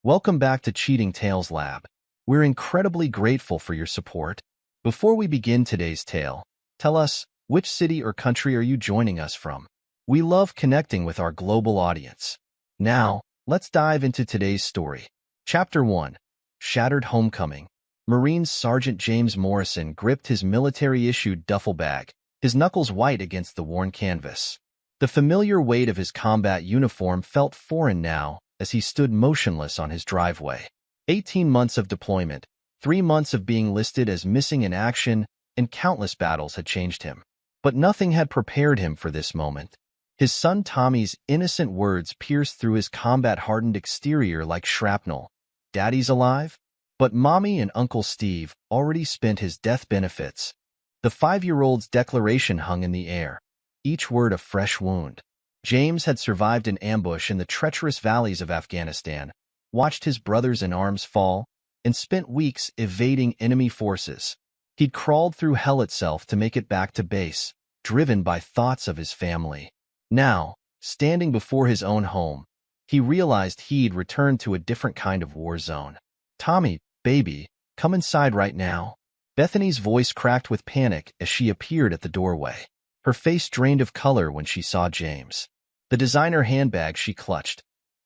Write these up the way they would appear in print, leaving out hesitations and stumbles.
Welcome back to Cheating Tales Lab. We're incredibly grateful for your support. Before we begin today's tale, tell us, which city or country are you joining us from? We love connecting with our global audience. Now, let's dive into today's story. Chapter 1. Shattered Homecoming. Marine Sergeant James Morrison gripped his military-issued duffel bag, his knuckles white against the worn canvas. The familiar weight of his combat uniform felt foreign now as he stood motionless on his driveway. 18 months of deployment, 3 months of being listed as missing in action, and countless battles had changed him. But nothing had prepared him for this moment. His son Tommy's innocent words pierced through his combat-hardened exterior like shrapnel. "Daddy's alive?" But Mommy and Uncle Steve already spent his death benefits. The 5-year-old's declaration hung in the air, each word a fresh wound. James had survived an ambush in the treacherous valleys of Afghanistan, watched his brothers in arms fall, and spent weeks evading enemy forces. He'd crawled through hell itself to make it back to base, driven by thoughts of his family. Now, standing before his own home, he realized he'd returned to a different kind of war zone. "Tommy, baby, come inside right now." Bethany's voice cracked with panic as she appeared at the doorway. Her face drained of color when she saw James. The designer handbag she clutched,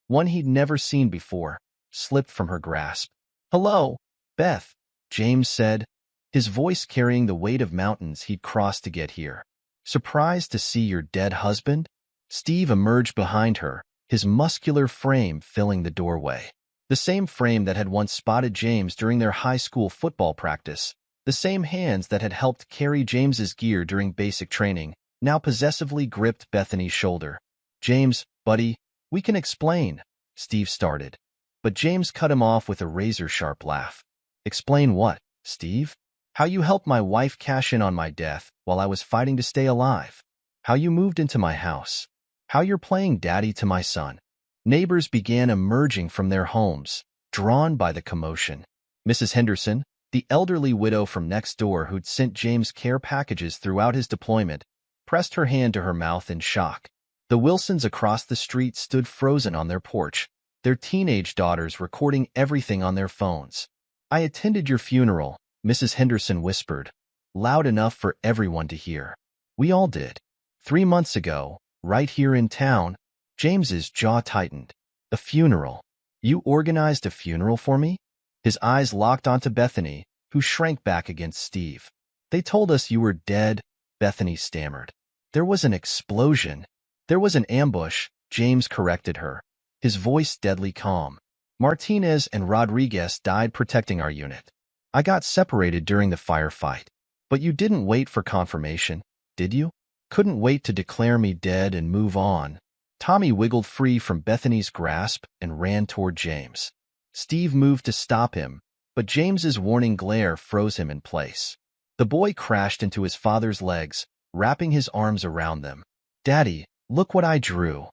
one he'd never seen before, slipped from her grasp. "Hello, Beth," James said, his voice carrying the weight of mountains he'd crossed to get here. "Surprised to see your dead husband?" Steve emerged behind her, his muscular frame filling the doorway. The same frame that had once spotted James during their high school football practice, the same hands that had helped carry James's gear during basic training, now possessively gripped Bethany's shoulder. "James, buddy, we can explain," Steve started. But James cut him off with a razor-sharp laugh. "Explain what, Steve? How you helped my wife cash in on my death while I was fighting to stay alive. How you moved into my house. How you're playing daddy to my son." Neighbors began emerging from their homes, drawn by the commotion. Mrs. Henderson, the elderly widow from next door who'd sent James care packages throughout his deployment, pressed her hand to her mouth in shock. The Wilsons across the street stood frozen on their porch, their teenage daughters recording everything on their phones. "I attended your funeral," Mrs. Henderson whispered, loud enough for everyone to hear. "We all did. 3 months ago, right here in town." James's jaw tightened. "A funeral? You organized a funeral for me?" His eyes locked onto Bethany, who shrank back against Steve. "They told us you were dead," Bethany stammered. "There was an explosion. There was an ambush," James corrected her, his voice deadly calm. "Martinez and Rodriguez died protecting our unit. I got separated during the firefight. But you didn't wait for confirmation, did you? Couldn't wait to declare me dead and move on." Tommy wiggled free from Bethany's grasp and ran toward James. Steve moved to stop him, but James's warning glare froze him in place. The boy crashed into his father's legs, wrapping his arms around them. "Daddy, look what I drew."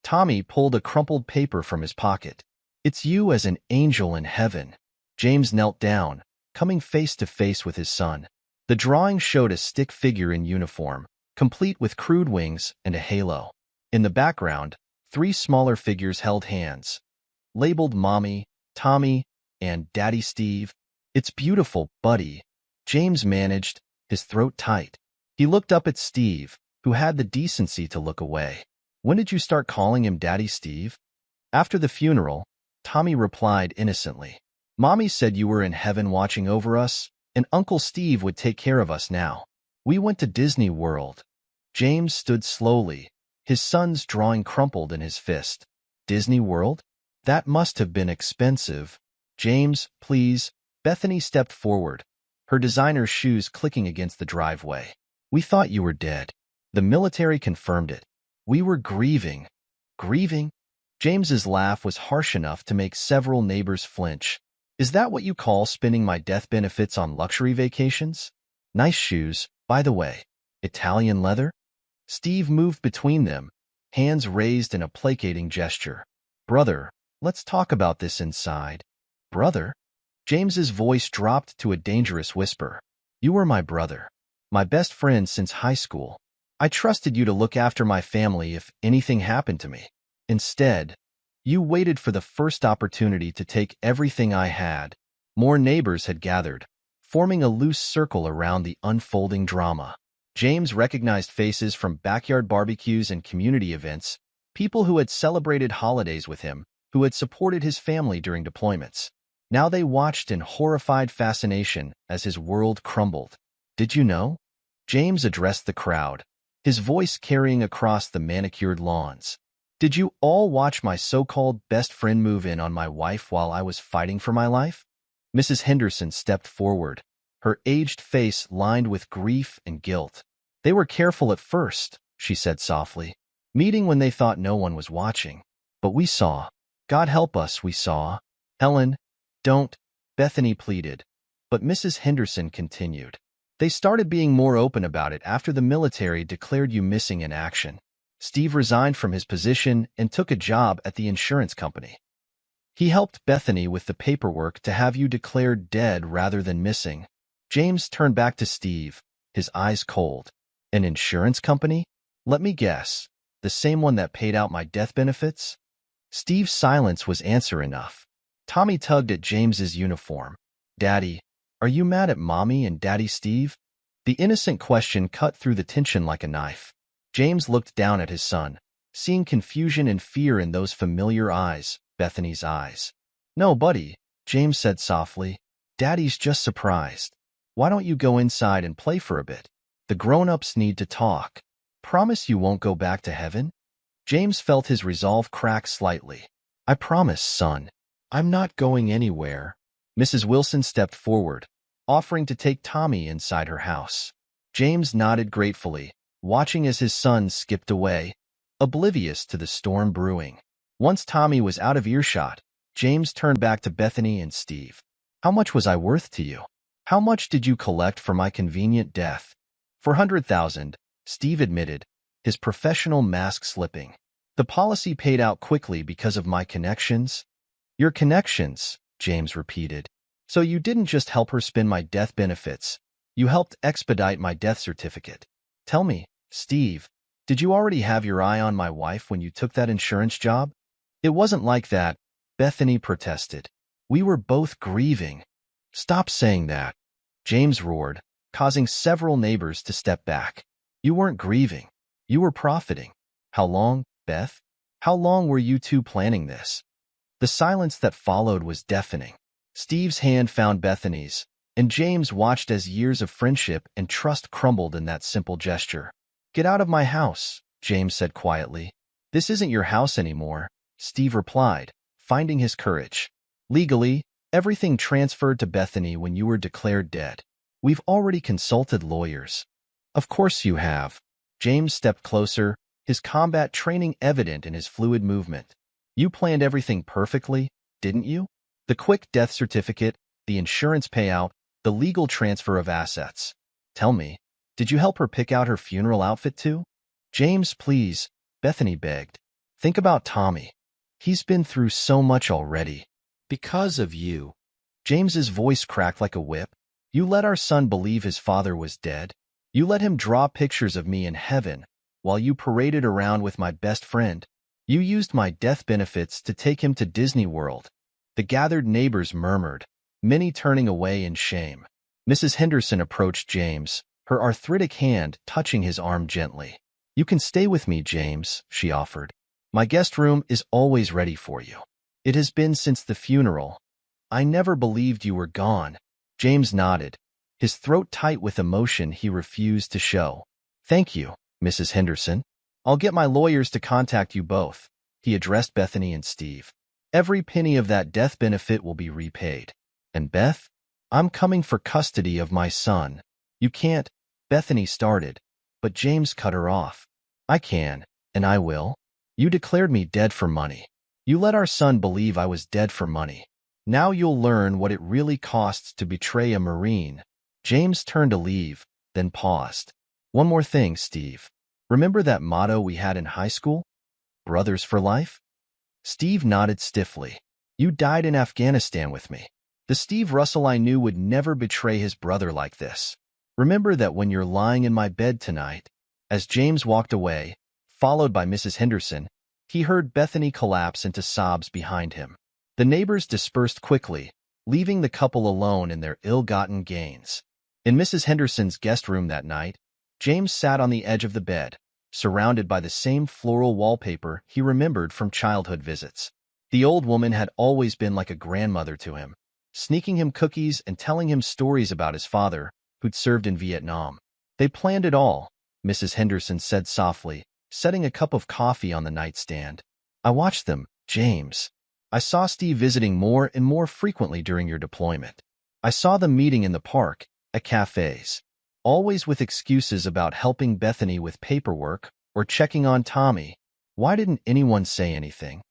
Tommy pulled a crumpled paper from his pocket. "It's you as an angel in heaven." James knelt down, coming face to face with his son. The drawing showed a stick figure in uniform, complete with crude wings and a halo. In the background, 3 smaller figures held hands, labeled Mommy, Tommy, and Daddy Steve. "It's beautiful, buddy," James managed, his throat tight. He looked up at Steve, who had the decency to look away. "When did you start calling him Daddy Steve?" "After the funeral," Tommy replied innocently. "Mommy said you were in heaven watching over us, and Uncle Steve would take care of us now. We went to Disney World." James stood slowly, his son's drawing crumpled in his fist. "Disney World? That must have been expensive." "James, please." Bethany stepped forward, her designer shoes clicking against the driveway. "We thought you were dead." The military confirmed it. "We were grieving." "Grieving?" James's laugh was harsh enough to make several neighbors flinch. "Is that what you call spending my death benefits on luxury vacations? Nice shoes, by the way. Italian leather?" Steve moved between them, hands raised in a placating gesture. "Brother, let's talk about this inside." "Brother?" James's voice dropped to a dangerous whisper. "You were my brother, my best friend since high school. I trusted you to look after my family if anything happened to me. Instead, You waited for the first opportunity to take everything I had. More neighbors had gathered, forming a loose circle around the unfolding drama. James recognized faces from backyard barbecues and community events, people who had celebrated holidays with him, who had supported his family during deployments. Now they watched in horrified fascination as his world crumbled. Did you know? James addressed the crowd, his voice carrying across the manicured lawns. Did you all watch my so-called best friend move in on my wife while I was fighting for my life? Mrs. Henderson stepped forward, her aged face lined with grief and guilt. They were careful at first, she said softly, meeting when they thought no one was watching. But we saw. God help us, we saw. Helen, don't, Bethany pleaded. But Mrs. Henderson continued. They started being more open about it after the military declared you missing in action. Steve resigned from his position and took a job at the insurance company. He helped Bethany with the paperwork to have you declared dead rather than missing. James turned back to Steve, his eyes cold. An insurance company? Let me guess. The same one that paid out my death benefits? Steve's silence was answer enough. Tommy tugged at James's uniform. Daddy, are you mad at Mommy and Daddy Steve? The innocent question cut through the tension like a knife. James looked down at his son, seeing confusion and fear in those familiar eyes, Bethany's eyes. No, buddy, James said softly. Daddy's just surprised. Why don't you go inside and play for a bit? The grown-ups need to talk. Promise you won't go back to heaven? James felt his resolve crack slightly. I promise, son. I'm not going anywhere. Mrs. Wilson stepped forward, offering to take Tommy inside her house. James nodded gratefully, watching as his son skipped away, oblivious to the storm brewing. Once Tommy was out of earshot, James turned back to Bethany and Steve. How much was I worth to you? How much did you collect for my convenient death? 400,000, Steve admitted, his professional mask slipping. The policy paid out quickly because of my connections. Your connections, James repeated. So you didn't just help her spend my death benefits. You helped expedite my death certificate. Tell me, Steve, did you already have your eye on my wife when you took that insurance job? It wasn't like that, Bethany protested. We were both grieving. Stop saying that, James roared, causing several neighbors to step back. You weren't grieving. You were profiting. How long, Beth? How long were you two planning this? The silence that followed was deafening. Steve's hand found Bethany's, and James watched as years of friendship and trust crumbled in that simple gesture. Get out of my house, James said quietly. This isn't your house anymore, Steve replied, finding his courage. Legally, everything transferred to Bethany when you were declared dead. We've already consulted lawyers. Of course you have. James stepped closer, his combat training evident in his fluid movement. You planned everything perfectly, didn't you? The quick death certificate, the insurance payout, the legal transfer of assets. Tell me, did you help her pick out her funeral outfit too? James, please, Bethany begged. Think about Tommy. He's been through so much already. Because of you. James's voice cracked like a whip. You let our son believe his father was dead. You let him draw pictures of me in heaven while you paraded around with my best friend. You used my death benefits to take him to Disney World. The gathered neighbors murmured, many turning away in shame. Mrs. Henderson approached James, her arthritic hand touching his arm gently. You can stay with me, James, she offered. My guest room is always ready for you. It has been since the funeral. I never believed you were gone. James nodded, his throat tight with emotion he refused to show. Thank you, Mrs. Henderson. I'll get my lawyers to contact you both, he addressed Bethany and Steve. Every penny of that death benefit will be repaid. And Beth, I'm coming for custody of my son. You can't, Bethany started, but James cut her off. I can, and I will. You declared me dead for money. You let our son believe I was dead for money. Now you'll learn what it really costs to betray a Marine. James turned to leave, then paused. One more thing, Steve. Remember that motto we had in high school? Brothers for life? Steve nodded stiffly. You died in Afghanistan with me. The Steve Russell I knew would never betray his brother like this. Remember that when you're lying in my bed tonight. As James walked away, followed by Mrs. Henderson, He heard Bethany collapse into sobs behind him. The neighbors dispersed quickly, leaving the couple alone in their ill-gotten gains. In Mrs. Henderson's guest room that night, James sat on the edge of the bed, surrounded by the same floral wallpaper he remembered from childhood visits. The old woman had always been like a grandmother to him, sneaking him cookies and telling him stories about his father, who'd served in Vietnam. They planned it all, Mrs. Henderson said softly, setting a cup of coffee on the nightstand. I watched them, James. I saw Steve visiting more and more frequently during your deployment. I saw them meeting in the park, at cafes, always with excuses about helping Bethany with paperwork or checking on Tommy. Why didn't anyone say anything?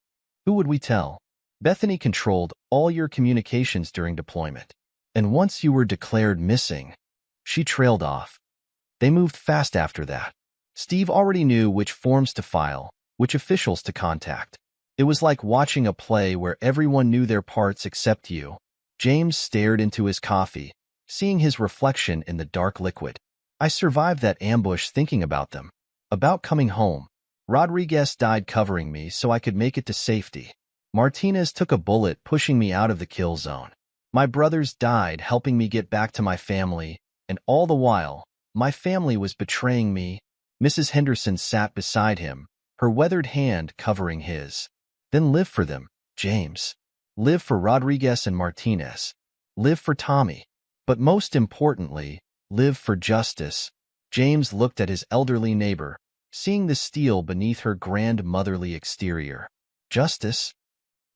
Who would we tell? Bethany controlled all your communications during deployment. And once you were declared missing, she trailed off. They moved fast after that. Steve already knew which forms to file, which officials to contact. It was like watching a play where everyone knew their parts except you. James stared into his coffee, seeing his reflection in the dark liquid. I survived that ambush thinking about them. About coming home. Rodriguez died covering me so I could make it to safety. Martinez took a bullet pushing me out of the kill zone. My brothers died helping me get back to my family, and all the while, my family was betraying me. Mrs. Henderson sat beside him, her weathered hand covering his. Then live for them, James. Live for Rodriguez and Martinez. Live for Tommy. But most importantly, live for justice. James looked at his elderly neighbor, seeing the steel beneath her grand motherly exterior. Justice?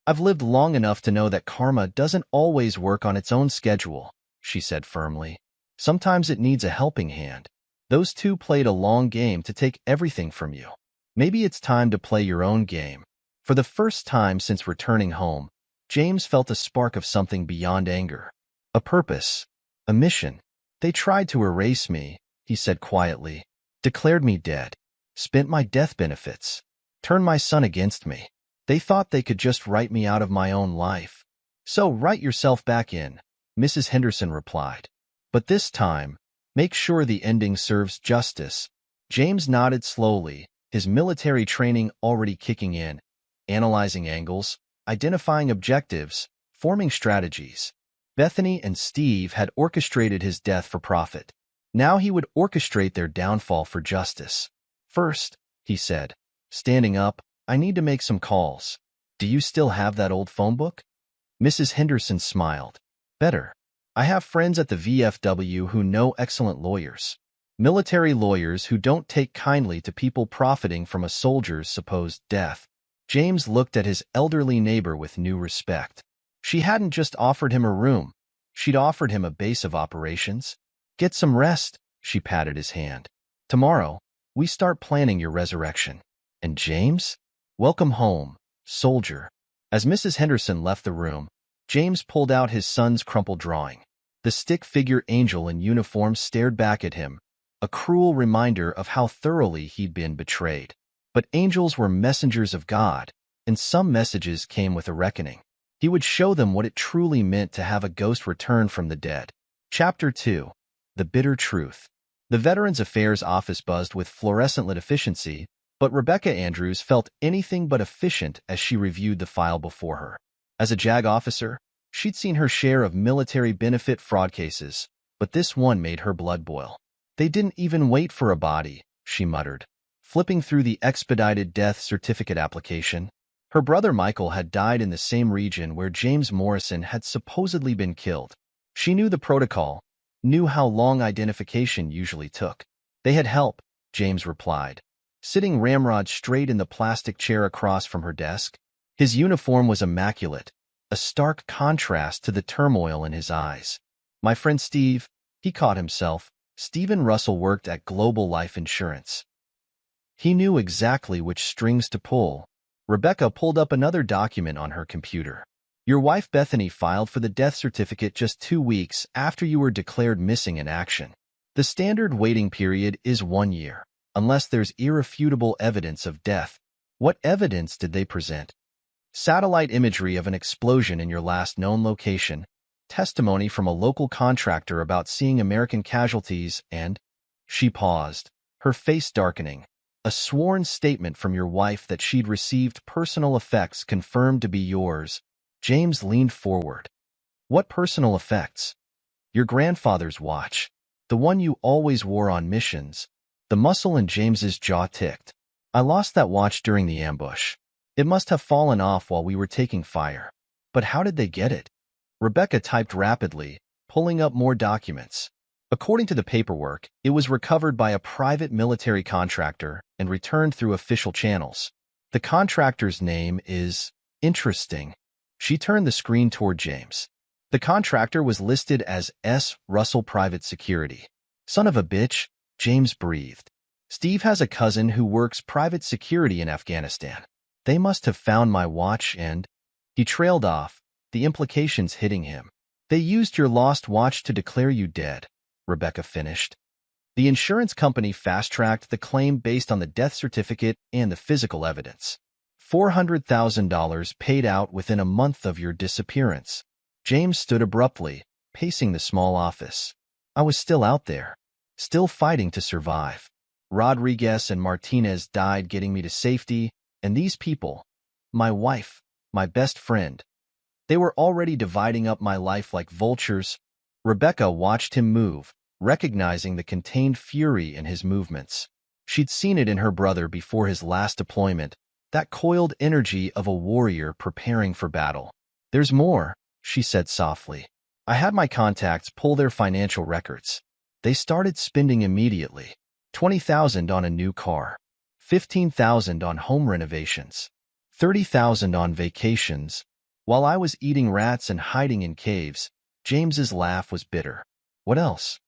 I've lived long enough to know that karma doesn't always work on its own schedule, she said firmly. Sometimes it needs a helping hand. Those two played a long game to take everything from you. Maybe it's time to play your own game. For the first time since returning home, James felt a spark of something beyond anger. A purpose. A mission. They tried to erase me, he said quietly. Declared me dead. Spent my death benefits. Turned my son against me. They thought they could just write me out of my own life. So write yourself back in, Mrs. Henderson replied. But this time, make sure the ending serves justice. James nodded slowly, his military training already kicking in, analyzing angles, identifying objectives, forming strategies. Bethany and Steve had orchestrated his death for profit. Now he would orchestrate their downfall for justice. First, he said, standing up, I need to make some calls. Do you still have that old phone book? Mrs. Henderson smiled. Better. I have friends at the VFW who know excellent lawyers. Military lawyers who don't take kindly to people profiting from a soldier's supposed death. James looked at his elderly neighbor with new respect. She hadn't just offered him a room. She'd offered him a base of operations. Get some rest, she patted his hand. Tomorrow, we start planning your resurrection. And James? Welcome home, soldier. As Mrs. Henderson left the room, James pulled out his son's crumpled drawing. The stick figure angel in uniform stared back at him, a cruel reminder of how thoroughly he'd been betrayed. But angels were messengers of God, and some messages came with a reckoning. He would show them what it truly meant to have a ghost return from the dead. Chapter 2. The Bitter Truth. The Veterans Affairs office buzzed with fluorescent lit efficiency, but Rebecca Andrews felt anything but efficient as she reviewed the file before her. As a JAG officer, she'd seen her share of military benefit fraud cases, but this one made her blood boil. They didn't even wait for a body, she muttered, flipping through the expedited death certificate application. Her brother Michael had died in the same region where James Morrison had supposedly been killed. She knew the protocol, knew how long identification usually took. They had help, James replied, sitting ramrod straight in the plastic chair across from her desk. His uniform was immaculate, a stark contrast to the turmoil in his eyes. My friend Steve, he caught himself. Stephen Russell worked at Global Life Insurance. He knew exactly which strings to pull. Rebecca pulled up another document on her computer. Your wife Bethany filed for the death certificate just 2 weeks after you were declared missing in action. The standard waiting period is 1 year, unless there's irrefutable evidence of death. What evidence did they present? Satellite imagery of an explosion in your last known location, testimony from a local contractor about seeing American casualties, and... She paused, her face darkening. A sworn statement from your wife that she'd received personal effects confirmed to be yours. James leaned forward. What personal effects? Your grandfather's watch. The one you always wore on missions. The muscle in James's jaw ticked. I lost that watch during the ambush. It must have fallen off while we were taking fire. But how did they get it? Rebecca typed rapidly, pulling up more documents. According to the paperwork, it was recovered by a private military contractor and returned through official channels. The contractor's name is interesting. She turned the screen toward James. The contractor was listed as S. Russell Private Security. Son of a bitch, James breathed. Steve has a cousin who works private security in Afghanistan. They must have found my watch and... He trailed off, the implications hitting him. They used your lost watch to declare you dead, Rebecca finished. The insurance company fast-tracked the claim based on the death certificate and the physical evidence. $400,000 paid out within a month of your disappearance. James stood abruptly, pacing the small office. I was still out there, still fighting to survive. Rodriguez and Martinez died getting me to safety, and these people, my wife, my best friend, they were already dividing up my life like vultures. Rebecca watched him move, recognizing the contained fury in his movements. She'd seen it in her brother before his last deployment, that coiled energy of a warrior preparing for battle. There's more, she said softly. I had my contacts pull their financial records. They started spending immediately. $20,000 on a new car, $15,000 on home renovations, $30,000 on vacations. While I was eating rats and hiding in caves, James's laugh was bitter. What else?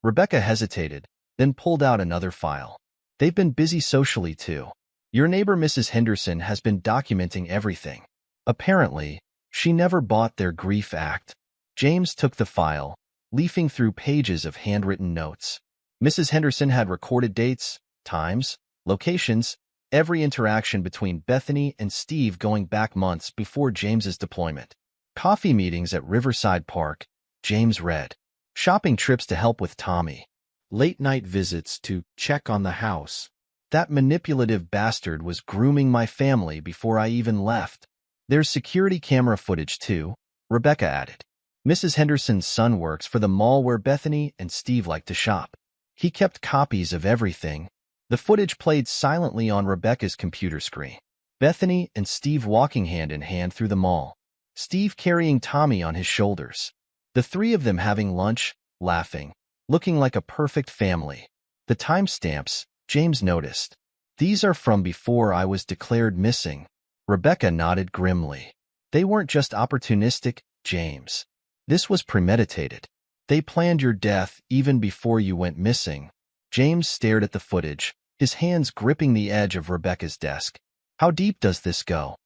Rebecca hesitated, then pulled out another file. They've been busy socially too. Your neighbor Mrs. Henderson has been documenting everything. Apparently, she never bought their grief act. James took the file, leafing through pages of handwritten notes. Mrs. Henderson had recorded dates, times, locations, every interaction between Bethany and Steve going back months before James's deployment. Coffee meetings at Riverside Park, James read. Shopping trips to help with Tommy. Late-night visits to check on the house. That manipulative bastard was grooming my family before I even left. There's security camera footage too, Rebecca added. Mrs. Henderson's son works for the mall where Bethany and Steve like to shop. He kept copies of everything. The footage played silently on Rebecca's computer screen. Bethany and Steve walking hand in hand through the mall. Steve carrying Tommy on his shoulders. The three of them having lunch, laughing, looking like a perfect family. The timestamps, James noticed. These are from before I was declared missing. Rebecca nodded grimly. They weren't just opportunistic, James. This was premeditated. They planned your death even before you went missing. James stared at the footage, his hands gripping the edge of Rebecca's desk. How deep does this go?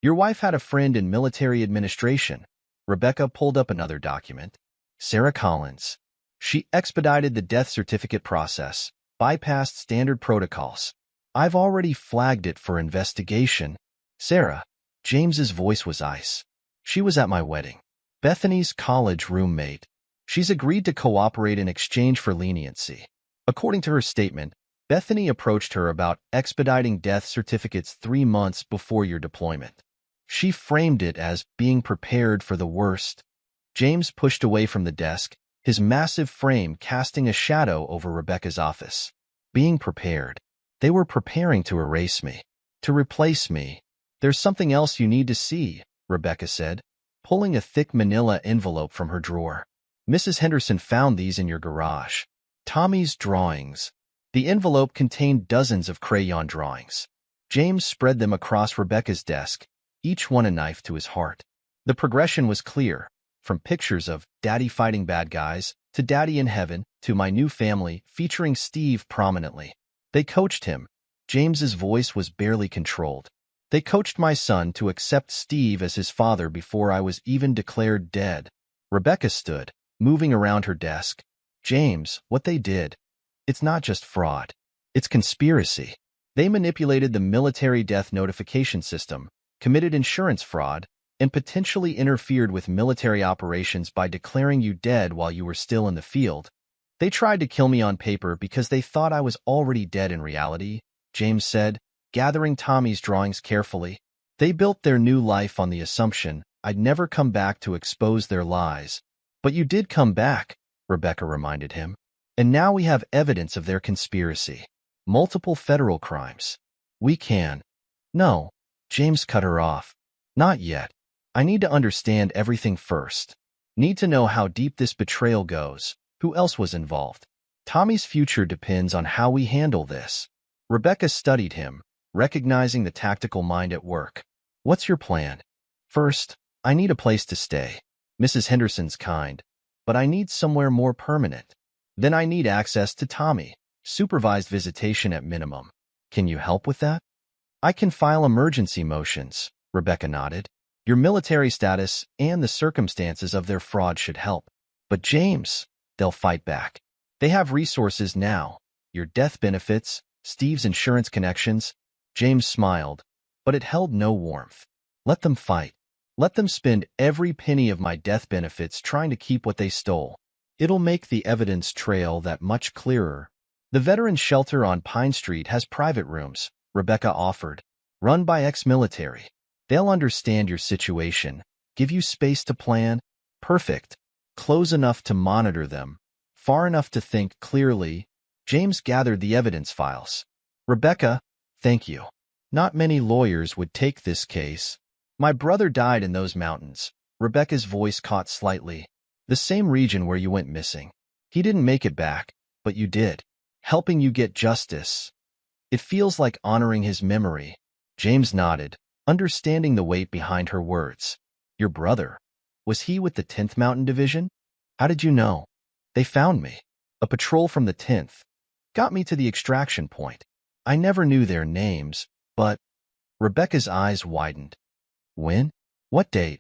Your wife had a friend in military administration. Rebecca pulled up another document. Sarah Collins. She expedited the death certificate process, bypassed standard protocols. I've already flagged it for investigation. Sarah. James's voice was ice. She was at my wedding. Bethany's college roommate. She's agreed to cooperate in exchange for leniency. According to her statement, Bethany approached her about expediting death certificates 3 months before your deployment. She framed it as being prepared for the worst. James pushed away from the desk, his massive frame casting a shadow over Rebecca's office. Being prepared. They were preparing to erase me, to replace me. There's something else you need to see, Rebecca said, pulling a thick manila envelope from her drawer. Mrs. Henderson found these in your garage. Tommy's drawings. The envelope contained dozens of crayon drawings. James spread them across Rebecca's desk, each one a knife to his heart. The progression was clear, from pictures of Daddy fighting bad guys, to Daddy in Heaven, to My New Family, featuring Steve prominently. They coached him. James's voice was barely controlled. They coached my son to accept Steve as his father before I was even declared dead. Rebecca stood, moving around her desk. James, what they did. It's not just fraud. It's conspiracy. They manipulated the military death notification system, committed insurance fraud, and potentially interfered with military operations by declaring you dead while you were still in the field. They tried to kill me on paper because they thought I was already dead in reality, James said, gathering Tommy's drawings carefully. They built their new life on the assumption I'd never come back to expose their lies. But you did come back, Rebecca reminded him. And now we have evidence of their conspiracy. Multiple federal crimes. We can. No, James cut her off. Not yet. I need to understand everything first. Need to know how deep this betrayal goes. Who else was involved? Tommy's future depends on how we handle this. Rebecca studied him, recognizing the tactical mind at work. What's your plan? First, I need a place to stay. Mrs. Henderson's kind, but I need somewhere more permanent. Then I need access to Tommy, supervised visitation at minimum. Can you help with that? I can file emergency motions, Rebecca nodded. Your military status and the circumstances of their fraud should help. But James, they'll fight back. They have resources now. Your death benefits, Steve's insurance connections. James smiled, but it held no warmth. Let them fight. Let them spend every penny of my death benefits trying to keep what they stole. It'll make the evidence trail that much clearer. The veteran shelter on Pine Street has private rooms, Rebecca offered, run by ex-military. They'll understand your situation, give you space to plan. Perfect. Close enough to monitor them, far enough to think clearly. James gathered the evidence files. Rebecca, thank you. Not many lawyers would take this case. My brother died in those mountains. Rebecca's voice caught slightly. The same region where you went missing. He didn't make it back, but you did. Helping you get justice. It feels like honoring his memory. James nodded, understanding the weight behind her words. Your brother? Was he with the 10th Mountain Division? How did you know? They found me. A patrol from the 10th. Got me to the extraction point. I never knew their names, but... Rebecca's eyes widened. When? What date?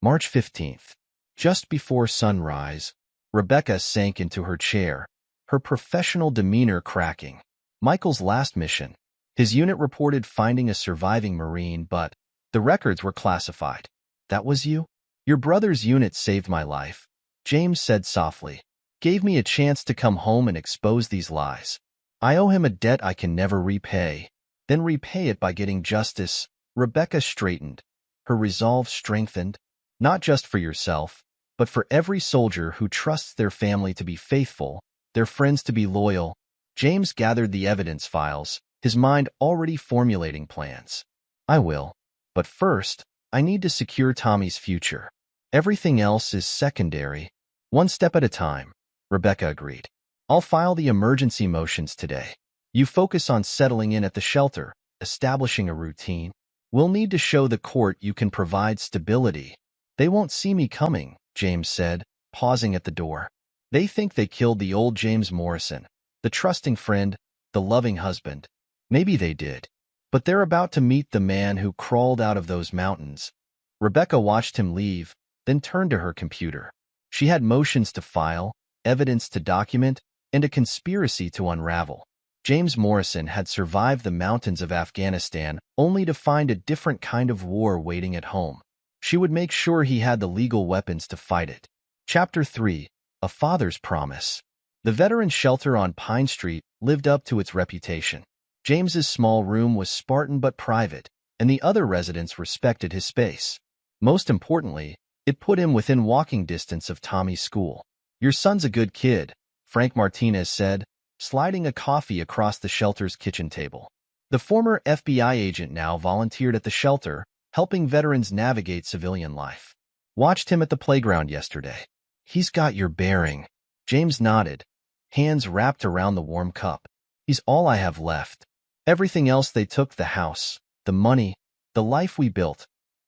March 15th. Just before sunrise. Rebecca sank into her chair, her professional demeanor cracking. Michael's last mission. His unit reported finding a surviving Marine, but the records were classified. That was you? Your brother's unit saved my life, James said softly. Gave me a chance to come home and expose these lies. I owe him a debt I can never repay. Then repay it by getting justice. Rebecca straightened, her resolve strengthened, not just for yourself, but for every soldier who trusts their family to be faithful, their friends to be loyal. James gathered the evidence files, his mind already formulating plans. I will. But first, I need to secure Tommy's future. Everything else is secondary. One step at a time, Rebecca agreed. I'll file the emergency motions today. You focus on settling in at the shelter, establishing a routine. We'll need to show the court you can provide stability. They won't see me coming, James said, pausing at the door. They think they killed the old James Morrison, the trusting friend, the loving husband. Maybe they did. But they're about to meet the man who crawled out of those mountains. Rebecca watched him leave, then turned to her computer. She had motions to file, evidence to document, and a conspiracy to unravel. James Morrison had survived the mountains of Afghanistan only to find a different kind of war waiting at home. She would make sure he had the legal weapons to fight it. Chapter 3. A Father's Promise. The veteran shelter on Pine Street lived up to its reputation. James's small room was Spartan but private, and the other residents respected his space. Most importantly, it put him within walking distance of Tommy's school. Your son's a good kid, Frank Martinez said, sliding a coffee across the shelter's kitchen table. The former FBI agent now volunteered at the shelter, helping veterans navigate civilian life. Watched him at the playground yesterday. He's got your bearing. James nodded, hands wrapped around the warm cup. He's all I have left. Everything else they took, the house, the money, the life we built.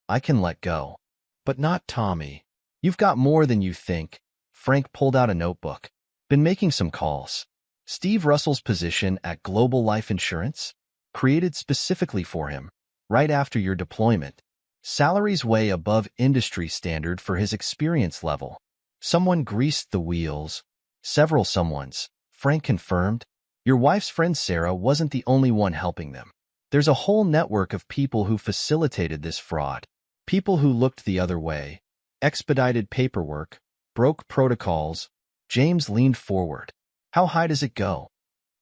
I can let go. But not Tommy. You've got more than you think. Frank pulled out a notebook. Been making some calls. Steve Russell's position at Global Life Insurance? Created specifically for him, right after your deployment. Salaries way above industry standard for his experience level. Someone greased the wheels. Several someones, Frank confirmed. Your wife's friend Sarah wasn't the only one helping them. There's a whole network of people who facilitated this fraud. People who looked the other way, expedited paperwork, broke protocols. James leaned forward. How high does it go?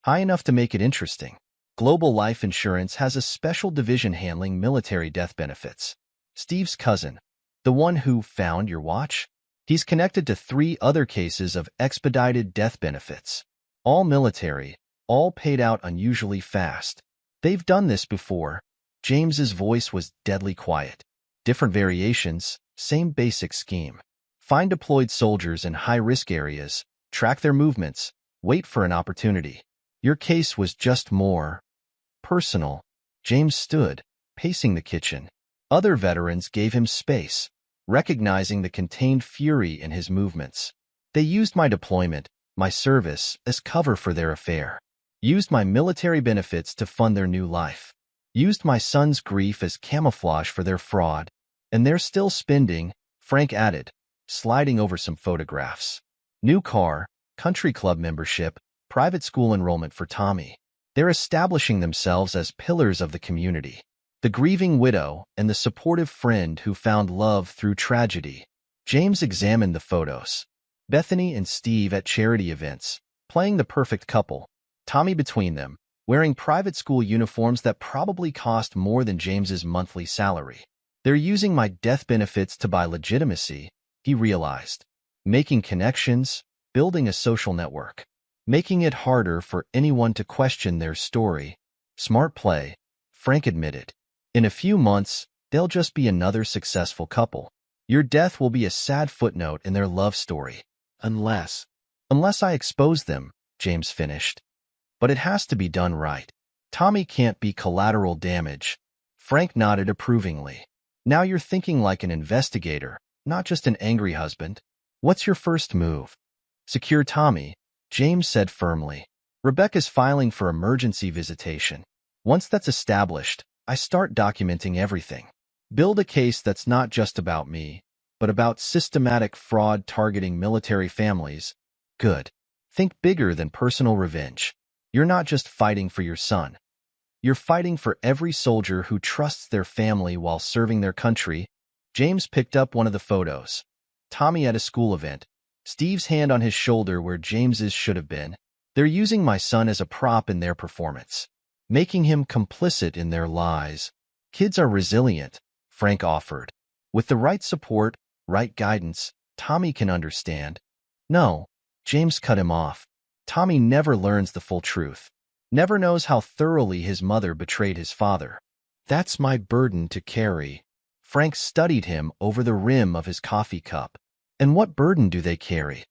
High enough to make it interesting. Global Life Insurance has a special division handling military death benefits. Steve's cousin, the one who found your watch? He's connected to 3 other cases of expedited death benefits. All military, all paid out unusually fast. They've done this before. James's voice was deadly quiet. Different variations, same basic scheme. Find deployed soldiers in high-risk areas, track their movements, wait for an opportunity. Your case was just more personal. James stood, pacing the kitchen. Other veterans gave him space, recognizing the contained fury in his movements. They used my deployment, my service, as cover for their affair. Used my military benefits to fund their new life. Used my son's grief as camouflage for their fraud. And they're still spending, Frank added, sliding over some photographs. New car, country club membership, private school enrollment for Tommy. They're establishing themselves as pillars of the community. The grieving widow and the supportive friend who found love through tragedy. James examined the photos. Bethany and Steve at charity events, playing the perfect couple. Tommy between them, wearing private school uniforms that probably cost more than James's monthly salary. They're using my death benefits to buy legitimacy, he realized. Making connections, building a social network. Making it harder for anyone to question their story. Smart play, Frank admitted. In a few months, they'll just be another successful couple. Your death will be a sad footnote in their love story. Unless I expose them, James finished. But it has to be done right. Tommy can't be collateral damage. Frank nodded approvingly. Now you're thinking like an investigator, not just an angry husband. What's your first move? Secure Tommy, James said firmly. Rebecca's filing for emergency visitation. Once that's established, I start documenting everything. Build a case that's not just about me, but about systematic fraud targeting military families. Good. Think bigger than personal revenge. You're not just fighting for your son. You're fighting for every soldier who trusts their family while serving their country. James picked up one of the photos. Tommy at a school event. Steve's hand on his shoulder where James's should have been. They're using my son as a prop in their performance, making him complicit in their lies. Kids are resilient, Frank offered. With the right support, right guidance, Tommy can understand. No, James cut him off. Tommy never learns the full truth. Never knows how thoroughly his mother betrayed his father. That's my burden to carry. Frank studied him over the rim of his coffee cup. And what burden do they carry?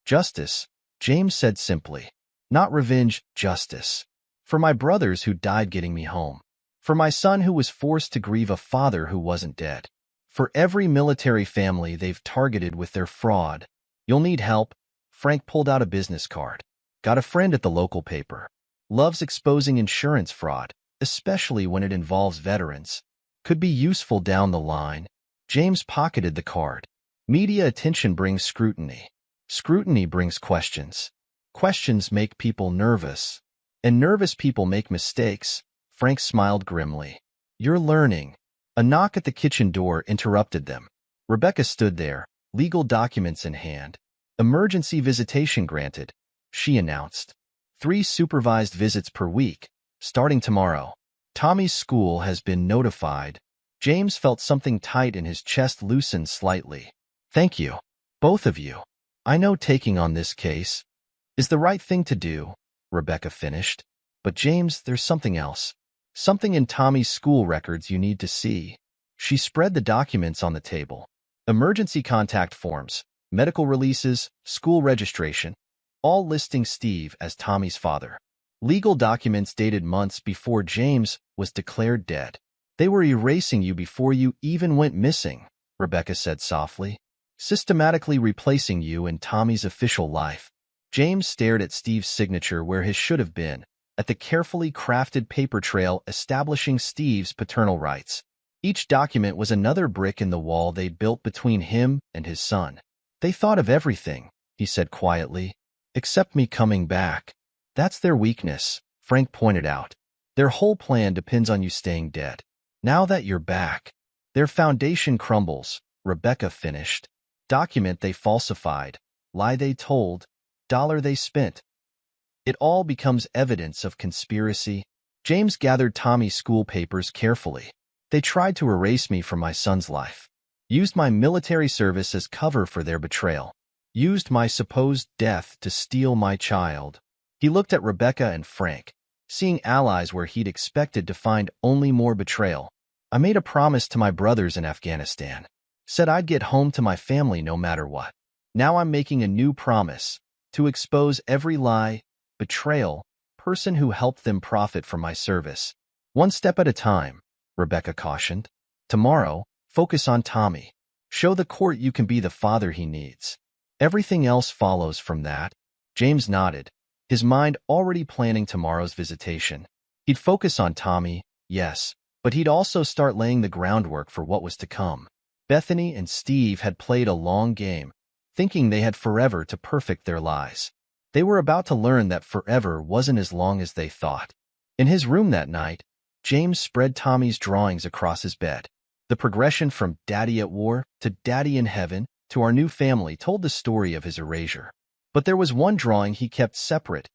Justice, James said simply. Not revenge, justice. For my brothers who died getting me home. For my son who was forced to grieve a father who wasn't dead. For every military family they've targeted with their fraud. You'll need help. Frank pulled out a business card. Got a friend at the local paper. Loves exposing insurance fraud, especially when it involves veterans. Could be useful down the line. James pocketed the card. Media attention brings scrutiny. Scrutiny brings questions. Questions make people nervous. And nervous people make mistakes. Frank smiled grimly. You're learning. A knock at the kitchen door interrupted them. Rebecca stood there, legal documents in hand. Emergency visitation granted, she announced. 3 supervised visits per week, starting tomorrow. Tommy's school has been notified. James felt something tight in his chest loosen slightly. Thank you, both of you. I know taking on this case is the right thing to do, Rebecca finished. But James, there's something else. Something in Tommy's school records you need to see. She spread the documents on the table. Emergency contact forms, medical releases, school registration, all listing Steve as Tommy's father. Legal documents dated months before James was declared dead. They were erasing you before you even went missing, Rebecca said softly. Systematically replacing you in Tommy's official life. James stared at Steve's signature where his should have been, at the carefully crafted paper trail establishing Steve's paternal rights. Each document was another brick in the wall they'd built between him and his son. They thought of everything, he said quietly, except me coming back. That's their weakness, Frank pointed out. Their whole plan depends on you staying dead. Now that you're back, their foundation crumbles, Rebecca finished. Document they falsified, lie they told, dollar they spent. It all becomes evidence of conspiracy. James gathered Tommy's school papers carefully. They tried to erase me from my son's life. Used my military service as cover for their betrayal. Used my supposed death to steal my child. He looked at Rebecca and Frank, seeing allies where he'd expected to find only more betrayal. I made a promise to my brothers in Afghanistan. Said I'd get home to my family no matter what. Now I'm making a new promise to expose every lie, betrayal, person who helped them profit from my service. One step at a time, Rebecca cautioned. Tomorrow, focus on Tommy. Show the court you can be the father he needs. Everything else follows from that. James nodded, his mind already planning tomorrow's visitation. He'd focus on Tommy, yes, but he'd also start laying the groundwork for what was to come. Bethany and Steve had played a long game, thinking they had forever to perfect their lies. They were about to learn that forever wasn't as long as they thought. In his room that night, James spread Tommy's drawings across his bed. The progression from Daddy at War to Daddy in Heaven to our new family told the story of his erasure. But there was one drawing he kept separate,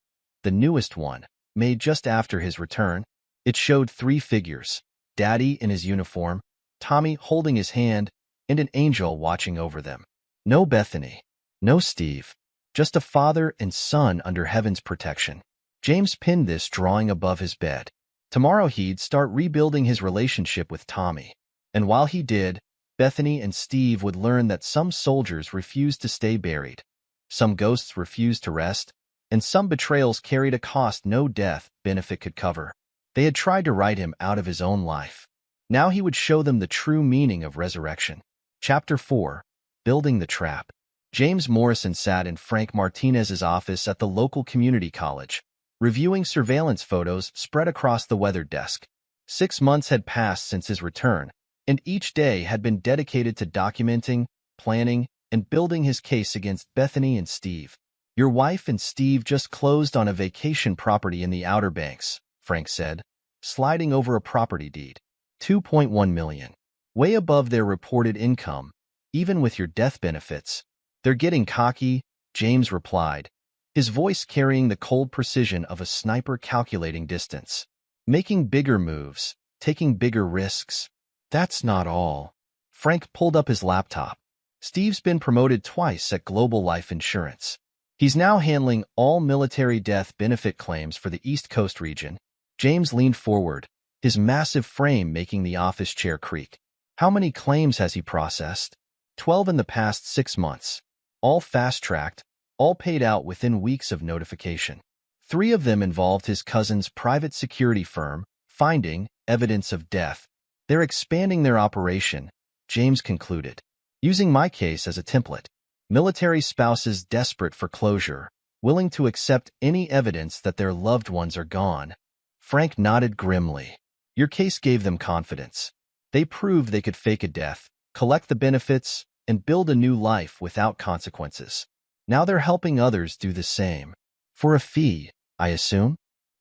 the newest one, made just after his return. It showed 3 figures, Daddy in his uniform, Tommy holding his hand, and an angel watching over them. No Bethany, no Steve, just a father and son under heaven's protection. James pinned this drawing above his bed. Tomorrow he'd start rebuilding his relationship with Tommy. And while he did, Bethany and Steve would learn that some soldiers refused to stay buried, some ghosts refused to rest, and some betrayals carried a cost no death benefit could cover. They had tried to write him out of his own life. Now he would show them the true meaning of resurrection. Chapter 4. Building the Trap. James Morrison sat in Frank Martinez's office at the local community college, reviewing surveillance photos spread across the weathered desk. 6 months had passed since his return, and each day had been dedicated to documenting, planning, and building his case against Bethany and Steve. Your wife and Steve just closed on a vacation property in the Outer Banks, Frank said, sliding over a property deed. $2.1 million. Way above their reported income, even with your death benefits. They're getting cocky, James replied, his voice carrying the cold precision of a sniper calculating distance. Making bigger moves, taking bigger risks. That's not all. Frank pulled up his laptop. Steve's been promoted twice at Global Life Insurance. He's now handling all military death benefit claims for the East Coast region. James leaned forward, his massive frame making the office chair creak. How many claims has he processed? 12 in the past 6 months. All fast-tracked, all paid out within weeks of notification. 3 of them involved his cousin's private security firm, finding evidence of death. They're expanding their operation, James concluded, using my case as a template. Military spouses desperate for closure, willing to accept any evidence that their loved ones are gone. Frank nodded grimly. Your case gave them confidence. They proved they could fake a death, collect the benefits, and build a new life without consequences. Now they're helping others do the same. For a fee, I assume?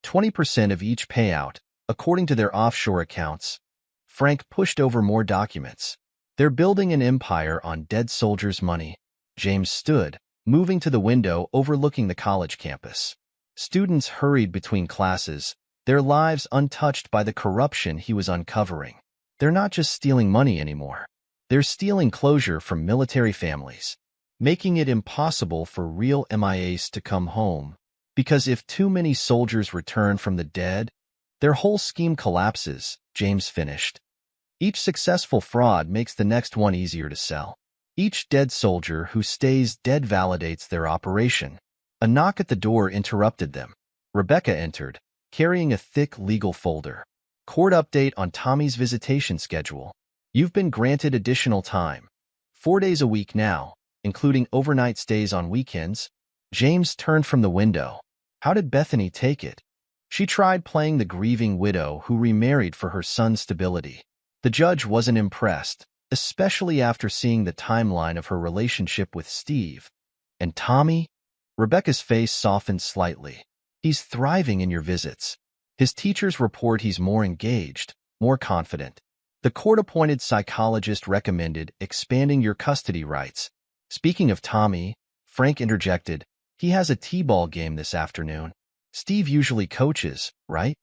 20% of each payout, according to their offshore accounts. Frank pushed over more documents. They're building an empire on dead soldiers' money. James stood, moving to the window overlooking the college campus. Students hurried between classes, their lives untouched by the corruption he was uncovering. They're not just stealing money anymore. They're stealing closure from military families, making it impossible for real MIAs to come home. Because if too many soldiers return from the dead, their whole scheme collapses, James finished. Each successful fraud makes the next one easier to sell. Each dead soldier who stays dead validates their operation. A knock at the door interrupted them. Rebecca entered, carrying a thick legal folder. Court update on Tommy's visitation schedule. You've been granted additional time. 4 days a week now, including overnight stays on weekends. James turned from the window. How did Bethany take it? She tried playing the grieving widow who remarried for her son's stability. The judge wasn't impressed, especially after seeing the timeline of her relationship with Steve. And Tommy? Rebecca's face softened slightly. He's thriving in your visits. His teachers report he's more engaged, more confident. The court-appointed psychologist recommended expanding your custody rights. Speaking of Tommy, Frank interjected, he has a t-ball game this afternoon. Steve usually coaches, right?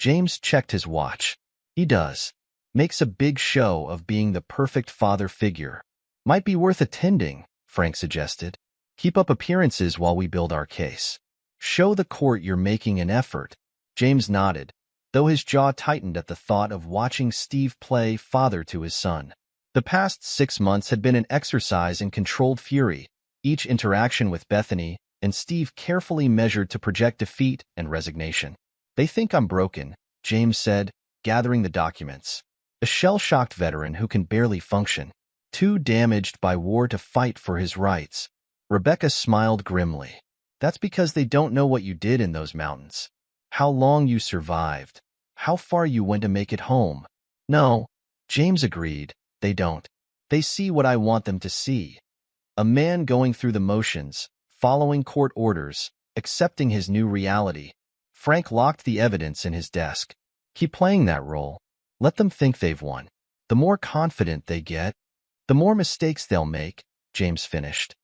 James checked his watch. He does. Makes a big show of being the perfect father figure. Might be worth attending, Frank suggested. Keep up appearances while we build our case. Show the court you're making an effort. James nodded, though his jaw tightened at the thought of watching Steve play father to his son. The past 6 months had been an exercise in controlled fury, each interaction with Bethany and Steve carefully measured to project defeat and resignation. They think I'm broken, James said, gathering the documents. A shell-shocked veteran who can barely function. Too damaged by war to fight for his rights. Rebecca smiled grimly. That's because they don't know what you did in those mountains. How long you survived. How far you went to make it home. No, James agreed, they don't. They see what I want them to see. A man going through the motions, following court orders, accepting his new reality. Frank locked the evidence in his desk. Keep playing that role. Let them think they've won. The more confident they get, the more mistakes they'll make, James finished.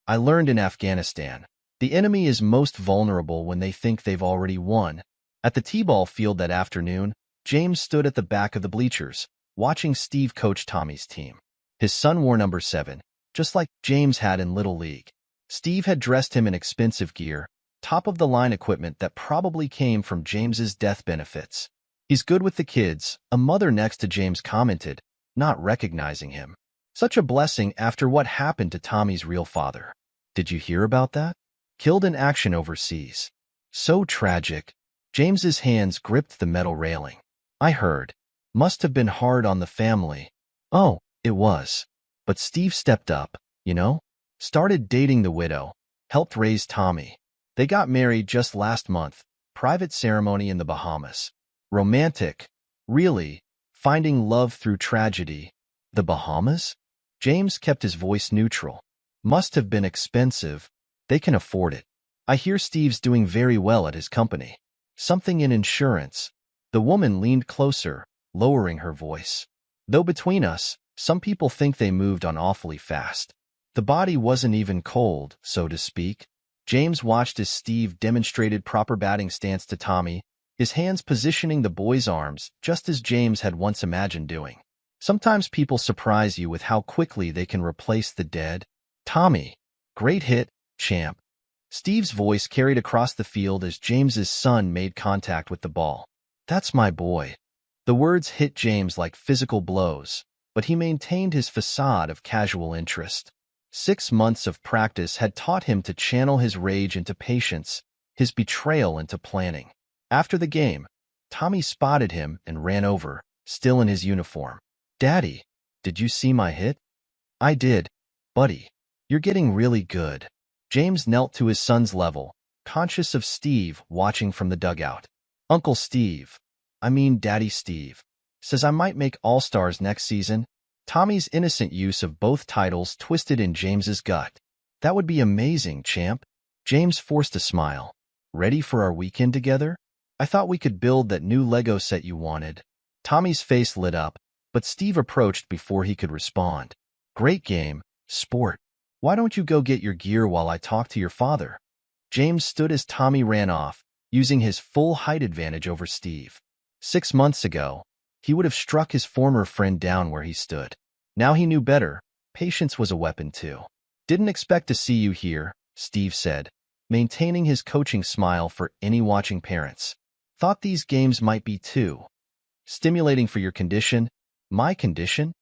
I learned in Afghanistan, the enemy is most vulnerable when they think they've already won. At the T-ball field that afternoon, James stood at the back of the bleachers, watching Steve coach Tommy's team. His son wore number 7, just like James had in Little League. Steve had dressed him in expensive gear, top-of-the-line equipment that probably came from James's death benefits. He's good with the kids, a mother next to James commented, not recognizing him. Such a blessing after what happened to Tommy's real father. Did you hear about that? Killed in action overseas. So tragic. James's hands gripped the metal railing. I heard. Must have been hard on the family. Oh, it was. But Steve stepped up, you know? Started dating the widow. Helped raise Tommy. They got married just last month. Private ceremony in the Bahamas. Romantic. Really. Finding love through tragedy. The Bahamas? James kept his voice neutral. Must have been expensive. They can afford it. I hear Steve's doing very well at his company. Something in insurance. The woman leaned closer, lowering her voice. Though between us, some people think they moved on awfully fast. The body wasn't even cold, so to speak. James watched as Steve demonstrated proper batting stance to Tommy, his hands positioning the boy's arms just as James had once imagined doing. Sometimes people surprise you with how quickly they can replace the dead. Tommy. Great hit, champ. Steve's voice carried across the field as James's son made contact with the ball. That's my boy. The words hit James like physical blows, but he maintained his facade of casual interest. 6 months of practice had taught him to channel his rage into patience, his betrayal into planning. After the game, Tommy spotted him and ran over, still in his uniform. Daddy, did you see my hit? I did, buddy. You're getting really good. James knelt to his son's level, conscious of Steve watching from the dugout. Uncle Steve, Daddy Steve, says I might make All-Stars next season. Tommy's innocent use of both titles twisted in James's gut. That would be amazing, champ. James forced a smile. Ready for our weekend together? I thought we could build that new Lego set you wanted. Tommy's face lit up, but Steve approached before he could respond. Great game, sport. Why don't you go get your gear while I talk to your father? James stood as Tommy ran off, using his full height advantage over Steve. 6 months ago, he would have struck his former friend down where he stood. Now he knew better. Patience was a weapon too. Didn't expect to see you here, Steve said, maintaining his coaching smile for any watching parents. Thought these games might be too stimulating for your condition. My condition?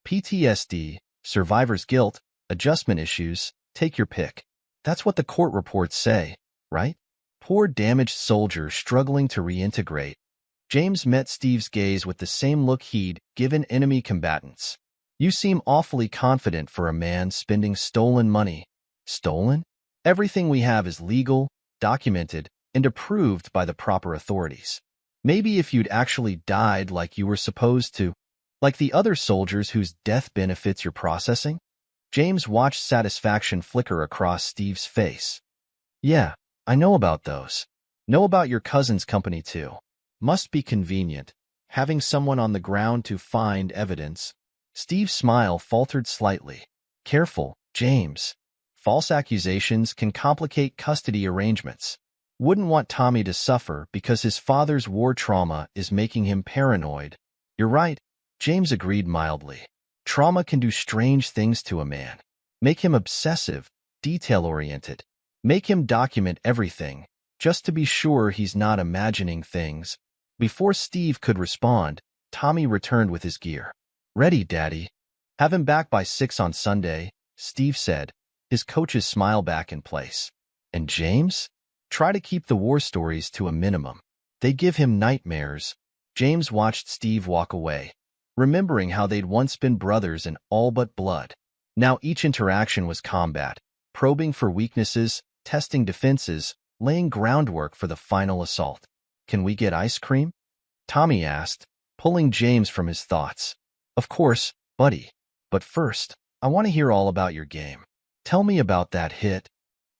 PTSD, survivor's guilt, adjustment issues, take your pick. That's what the court reports say, right? Poor damaged soldier struggling to reintegrate. James met Steve's gaze with the same look he'd given enemy combatants. You seem awfully confident for a man spending stolen money. Stolen? Everything we have is legal, documented, and approved by the proper authorities. Maybe if you'd actually died like you were supposed to, like the other soldiers whose death benefits you're processing? James watched satisfaction flicker across Steve's face. Yeah, I know about those. Know about your cousin's company too. Must be convenient, having someone on the ground to find evidence. Steve's smile faltered slightly. Careful, James. False accusations can complicate custody arrangements. Wouldn't want Tommy to suffer because his father's war trauma is making him paranoid. You're right, James agreed mildly. Trauma can do strange things to a man. Make him obsessive, detail-oriented. Make him document everything, just to be sure he's not imagining things. Before Steve could respond, Tommy returned with his gear. Ready, Daddy. Have him back by 6 on Sunday, Steve said, his coach's smile back in place. And James? Try to keep the war stories to a minimum. They give him nightmares. James watched Steve walk away, remembering how they'd once been brothers in all but blood. Now each interaction was combat, probing for weaknesses, testing defenses, laying groundwork for the final assault. Can we get ice cream? Tommy asked, pulling James from his thoughts. Of course, buddy. But first, I want to hear all about your game. Tell me about that hit.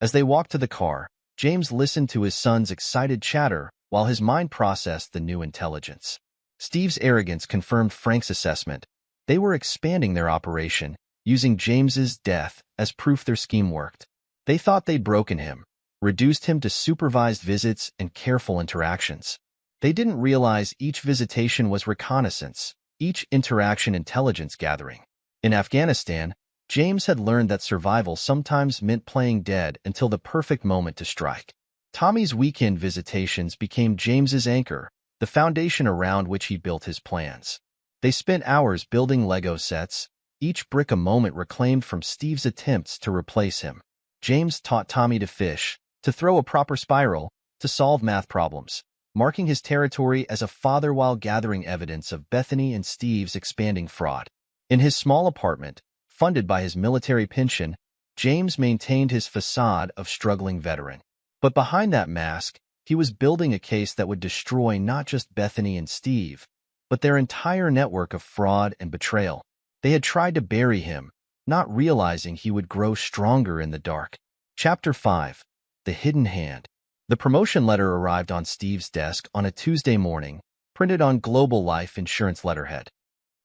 As they walked to the car, James listened to his son's excited chatter while his mind processed the new intelligence. Steve's arrogance confirmed Frank's assessment. They were expanding their operation, using James's death as proof their scheme worked. They thought they'd broken him, reduced him to supervised visits and careful interactions. They didn't realize each visitation was reconnaissance, each interaction intelligence gathering. In Afghanistan, James had learned that survival sometimes meant playing dead until the perfect moment to strike. Tommy's weekend visitations became James's anchor, the foundation around which he built his plans. They spent hours building Lego sets, each brick a moment reclaimed from Steve's attempts to replace him. James taught Tommy to fish, to throw a proper spiral, to solve math problems, marking his territory as a father while gathering evidence of Bethany and Steve's expanding fraud. In his small apartment, funded by his military pension, James maintained his facade of struggling veteran. But behind that mask, he was building a case that would destroy not just Bethany and Steve, but their entire network of fraud and betrayal. They had tried to bury him, not realizing he would grow stronger in the dark. Chapter 5. The Hidden Hand. The promotion letter arrived on Steve's desk on a Tuesday morning, printed on Global Life Insurance letterhead.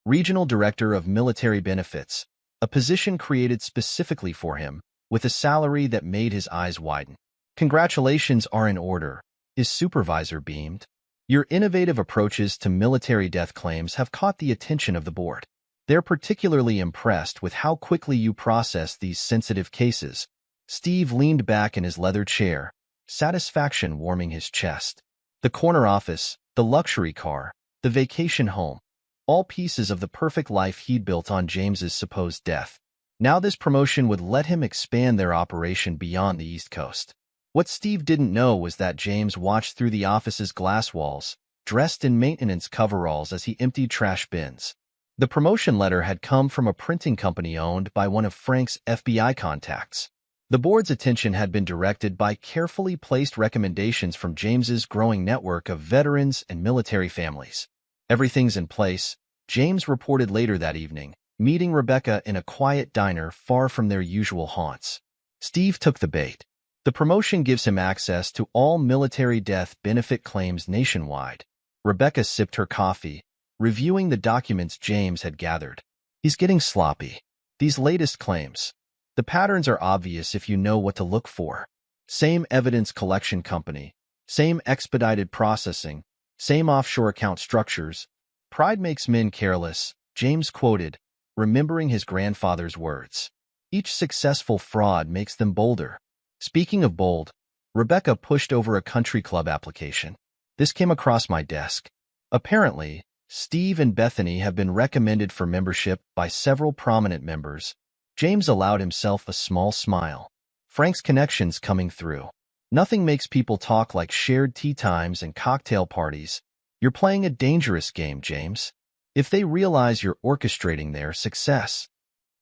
Regional Director of Military Benefits, a position created specifically for him, with a salary that made his eyes widen. Congratulations are in order, his supervisor beamed. Your innovative approaches to military death claims have caught the attention of the board. They're particularly impressed with how quickly you process these sensitive cases. Steve leaned back in his leather chair, satisfaction warming his chest. The corner office, the luxury car, the vacation home, all pieces of the perfect life he'd built on James's supposed death. Now this promotion would let him expand their operation beyond the East Coast. What Steve didn't know was that James watched through the office's glass walls, dressed in maintenance coveralls as he emptied trash bins. The promotion letter had come from a printing company owned by one of Frank's FBI contacts. The board's attention had been directed by carefully placed recommendations from James's growing network of veterans and military families. Everything's in place, James reported later that evening, meeting Rebecca in a quiet diner far from their usual haunts. Steve took the bait. The promotion gives him access to all military death benefit claims nationwide. Rebecca sipped her coffee, reviewing the documents James had gathered. He's getting sloppy. These latest claims. The patterns are obvious if you know what to look for. Same evidence collection company, same expedited processing, same offshore account structures. Pride makes men careless, James quoted, remembering his grandfather's words. Each successful fraud makes them bolder. Speaking of bold, Rebecca pushed over a country club application. This came across my desk. Apparently, Steve and Bethany have been recommended for membership by several prominent members. James allowed himself a small smile. Frank's connections coming through. Nothing makes people talk like shared tea times and cocktail parties. You're playing a dangerous game, James. If they realize you're orchestrating their success,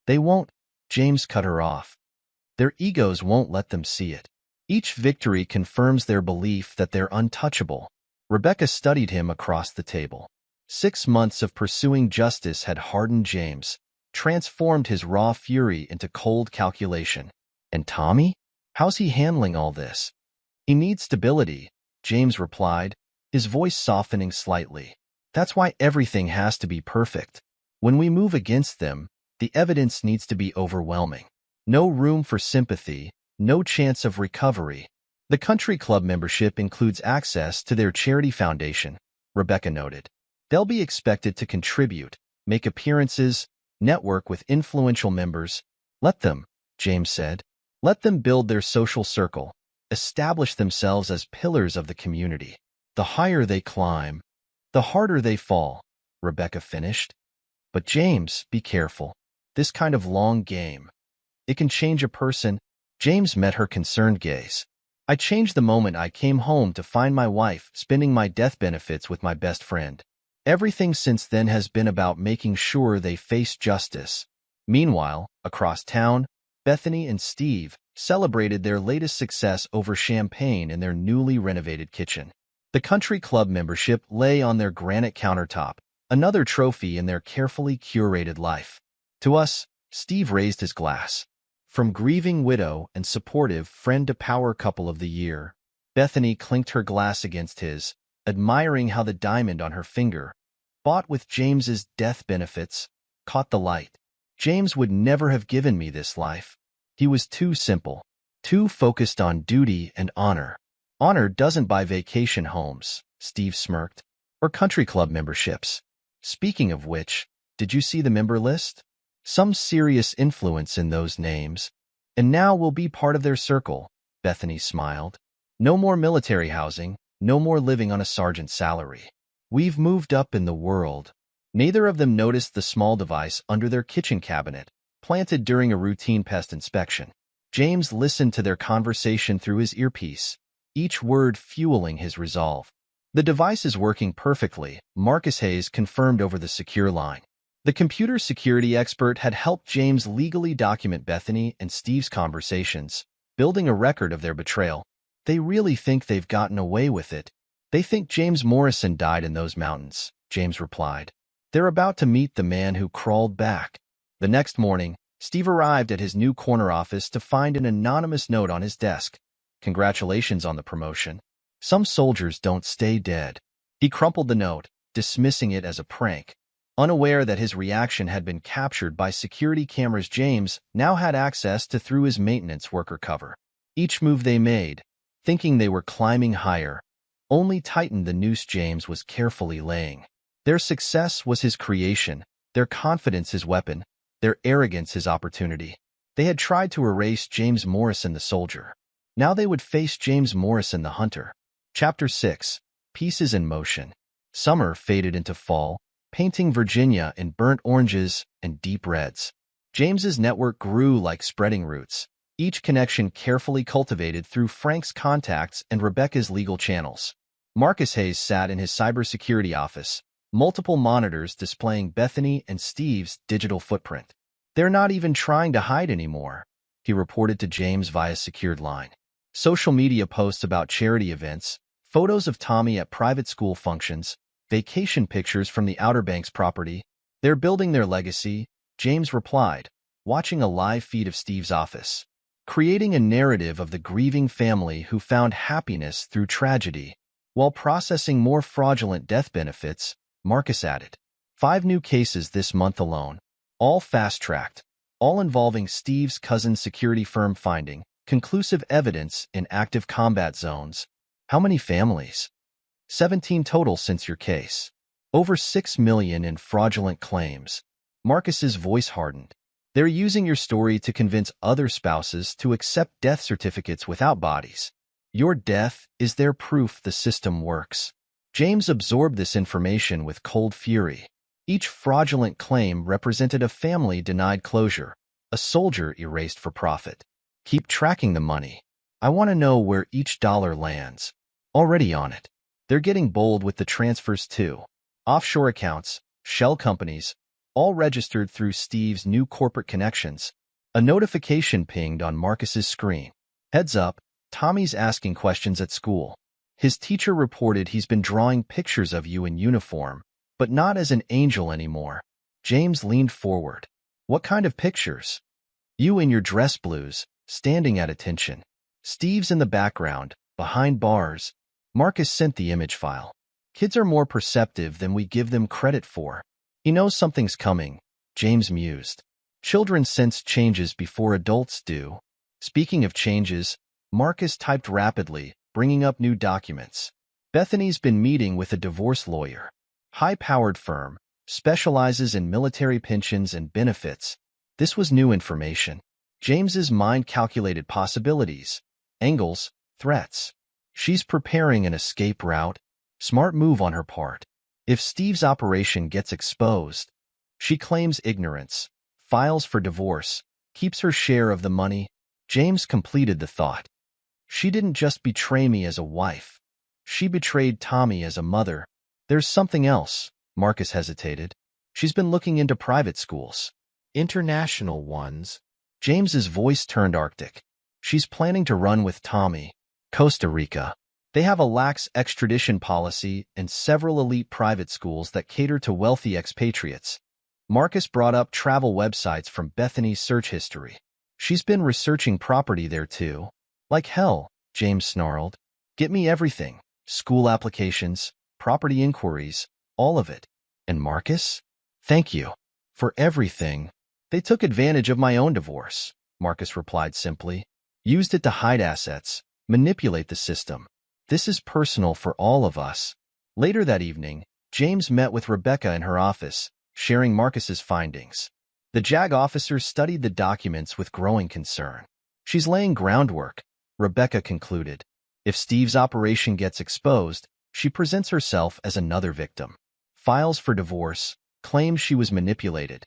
they won't. James cut her off. Their egos won't let them see it. Each victory confirms their belief that they're untouchable. Rebecca studied him across the table. 6 months of pursuing justice had hardened James, transformed his raw fury into cold calculation. And Tommy? How's he handling all this? He needs stability, James replied, his voice softening slightly. That's why everything has to be perfect. When we move against them, the evidence needs to be overwhelming. No room for sympathy, no chance of recovery. The country club membership includes access to their charity foundation, Rebecca noted. They'll be expected to contribute, make appearances, network with influential members. Let them, James said. Let them build their social circle, establish themselves as pillars of the community. The higher they climb, the harder they fall, Rebecca finished. But James, be careful. This kind of long game, it can change a person. James met her concerned gaze. I changed the moment I came home to find my wife spending my death benefits with my best friend. Everything since then has been about making sure they face justice. Meanwhile, across town, Bethany and Steve celebrated their latest success over champagne in their newly renovated kitchen. The country club membership lay on their granite countertop, another trophy in their carefully curated life. To us, Steve raised his glass. From grieving widow and supportive friend to power couple of the year, Bethany clinked her glass against his, admiring how the diamond on her finger, bought with James's death benefits, caught the light. James would never have given me this life. He was too simple, too focused on duty and honor. Honor doesn't buy vacation homes, Steve smirked, or country club memberships. Speaking of which, did you see the member list? Some serious influence in those names. And now we'll be part of their circle, Bethany smiled. No more military housing, no more living on a sergeant's salary. We've moved up in the world. Neither of them noticed the small device under their kitchen cabinet, planted during a routine pest inspection. James listened to their conversation through his earpiece, each word fueling his resolve. The device is working perfectly, Marcus Hayes confirmed over the secure line. The computer security expert had helped James legally document Bethany and Steve's conversations, building a record of their betrayal. They really think they've gotten away with it. They think James Morrison died in those mountains, James replied. They're about to meet the man who crawled back. The next morning, Steve arrived at his new corner office to find an anonymous note on his desk. Congratulations on the promotion. Some soldiers don't stay dead. He crumpled the note, dismissing it as a prank. Unaware that his reaction had been captured by security cameras, James now had access to through his maintenance worker cover. Each move they made, thinking they were climbing higher, only tightened the noose James was carefully laying. Their success was his creation, their confidence his weapon, their arrogance his opportunity. They had tried to erase James Morrison the soldier. Now they would face James Morrison the hunter. Chapter 6. Pieces in Motion. Summer faded into fall, painting Virginia in burnt oranges and deep reds. James's network grew like spreading roots, each connection carefully cultivated through Frank's contacts and Rebecca's legal channels. Marcus Hayes sat in his cybersecurity office, multiple monitors displaying Bethany and Steve's digital footprint. They're not even trying to hide anymore, he reported to James via secured line. Social media posts about charity events, photos of Tommy at private school functions, vacation pictures from the Outer Banks property. They're building their legacy, James replied, watching a live feed of Steve's office. Creating a narrative of the grieving family who found happiness through tragedy, while processing more fraudulent death benefits, Marcus added. 5 new cases this month alone, all fast-tracked, all involving Steve's cousin's security firm finding conclusive evidence in active combat zones. How many families? 17 total since your case. Over 6 million in fraudulent claims. Marcus's voice hardened. They're using your story to convince other spouses to accept death certificates without bodies. Your death is their proof the system works. James absorbed this information with cold fury. Each fraudulent claim represented a family denied closure, a soldier erased for profit. Keep tracking the money. I want to know where each dollar lands. Already on it. They're getting bold with the transfers too. Offshore accounts, shell companies, all registered through Steve's new corporate connections. A notification pinged on Marcus's screen. Heads up, Tommy's asking questions at school. His teacher reported he's been drawing pictures of you in uniform, but not as an angel anymore. James leaned forward. What kind of pictures? You in your dress blues, standing at attention. Steve's in the background, behind bars. Marcus sent the image file. Kids are more perceptive than we give them credit for. He knows something's coming, James mused. Children sense changes before adults do. Speaking of changes, Marcus typed rapidly, bringing up new documents. Bethany's been meeting with a divorce lawyer. High-powered firm, specializes in military pensions and benefits. This was new information. James's mind calculated possibilities, angles, threats. She's preparing an escape route. Smart move on her part. If Steve's operation gets exposed, she claims ignorance, files for divorce, keeps her share of the money. James completed the thought. She didn't just betray me as a wife. She betrayed Tommy as a mother. There's something else. Marcus hesitated. She's been looking into private schools. International ones. James's voice turned Arctic. She's planning to run with Tommy. Costa Rica. They have a lax extradition policy and several elite private schools that cater to wealthy expatriates. Marcus brought up travel websites from Bethany's search history. She's been researching property there too. Like hell, James snarled. Get me everything. School applications, property inquiries, all of it. And Marcus? Thank you. For everything. They took advantage of my own divorce, Marcus replied simply. Used it to hide assets, manipulate the system. This is personal for all of us. Later that evening, James met with Rebecca in her office, sharing Marcus's findings. The JAG officer studied the documents with growing concern. She's laying groundwork, Rebecca concluded. If Steve's operation gets exposed, she presents herself as another victim. Files for divorce, claims she was manipulated.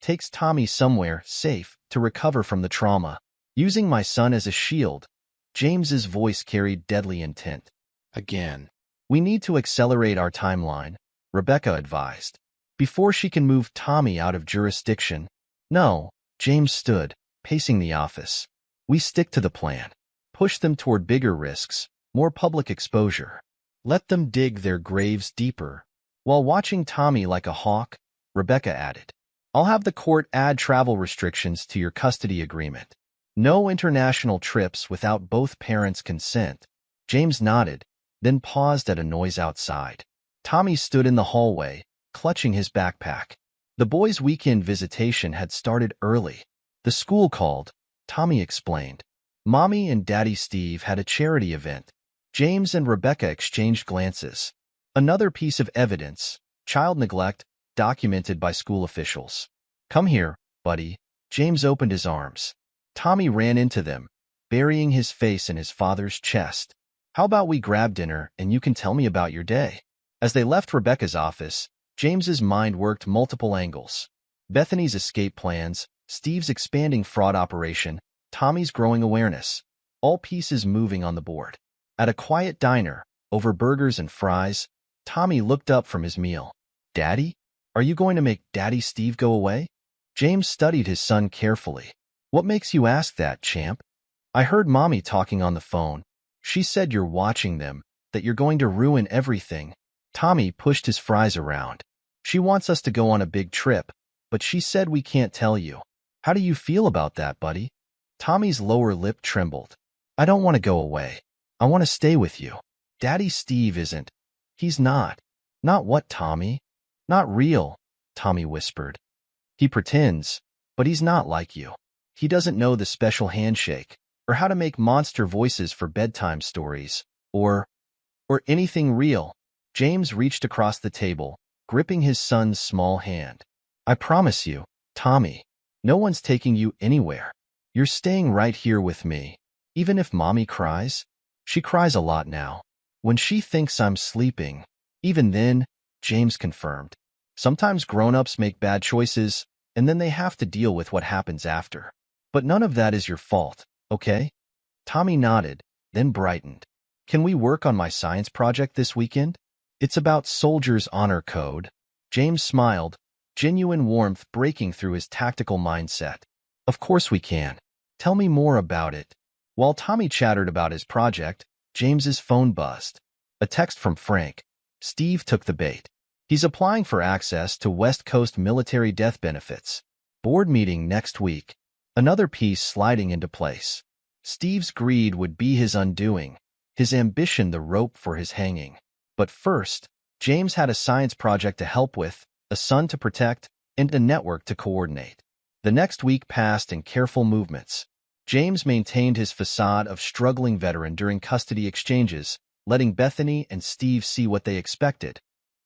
Takes Tommy somewhere safe to recover from the trauma. Using my son as a shield. James's voice carried deadly intent. Again. We need to accelerate our timeline, Rebecca advised. Before she can move Tommy out of jurisdiction. No, James stood, pacing the office. We stick to the plan. Push them toward bigger risks, more public exposure. Let them dig their graves deeper. While watching Tommy like a hawk, Rebecca added, I'll have the court add travel restrictions to your custody agreement. No international trips without both parents' consent. James nodded, then paused at a noise outside. Tommy stood in the hallway, clutching his backpack. The boys' weekend visitation had started early. The school called, Tommy explained. Mommy and Daddy Steve had a charity event. James and Rebecca exchanged glances. Another piece of evidence, child neglect, documented by school officials. Come here, buddy. James opened his arms. Tommy ran into them, burying his face in his father's chest. How about we grab dinner and you can tell me about your day? As they left Rebecca's office, James's mind worked multiple angles. Bethany's escape plans, Steve's expanding fraud operation, Tommy's growing awareness. All pieces moving on the board. At a quiet diner, over burgers and fries, Tommy looked up from his meal. Daddy? Are you going to make Daddy Steve go away? James studied his son carefully. What makes you ask that, champ? I heard Mommy talking on the phone. She said you're watching them, that you're going to ruin everything. Tommy pushed his fries around. She wants us to go on a big trip, but she said we can't tell you. How do you feel about that, buddy? Tommy's lower lip trembled. I don't want to go away. I want to stay with you. Daddy Steve isn't. He's not. Not what, Tommy? Not real, Tommy whispered. He pretends, but he's not like you. He doesn't know the special handshake, or how to make monster voices for bedtime stories, or anything real. James reached across the table, gripping his son's small hand. I promise you, Tommy, no one's taking you anywhere. You're staying right here with me. Even if Mommy cries, she cries a lot now. When she thinks I'm sleeping, even then, James confirmed. Sometimes grown-ups make bad choices, and then they have to deal with what happens after. But none of that is your fault, okay? Tommy nodded, then brightened. Can we work on my science project this weekend? It's about soldiers' honor code. James smiled, genuine warmth breaking through his tactical mindset. Of course we can. Tell me more about it. While Tommy chattered about his project, James's phone buzzed. A text from Frank. Steve took the bait. He's applying for access to West Coast military death benefits. Board meeting next week. Another piece sliding into place. Steve's greed would be his undoing, his ambition the rope for his hanging. But first, James had a science project to help with, a son to protect, and a network to coordinate. The next week passed in careful movements. James maintained his facade of struggling veteran during custody exchanges, letting Bethany and Steve see what they expected.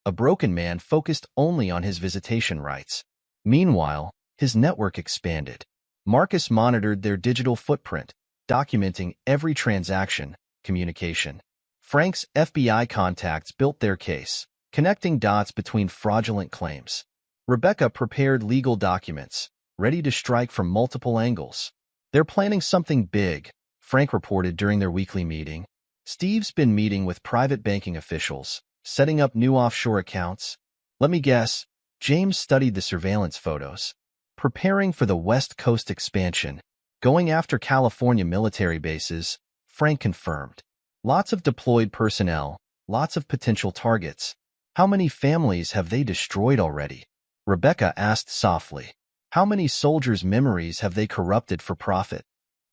A broken man focused only on his visitation rights. Meanwhile, his network expanded. Marcus monitored their digital footprint, documenting every transaction, communication. Frank's FBI contacts built their case, connecting dots between fraudulent claims. Rebecca prepared legal documents, ready to strike from multiple angles. They're planning something big, Frank reported during their weekly meeting. Steve's been meeting with private banking officials, setting up new offshore accounts. Let me guess, James studied the surveillance photos. Preparing for the West Coast expansion, going after California military bases, Frank confirmed. Lots of deployed personnel, lots of potential targets. How many families have they destroyed already? Rebecca asked softly. How many soldiers' memories have they corrupted for profit?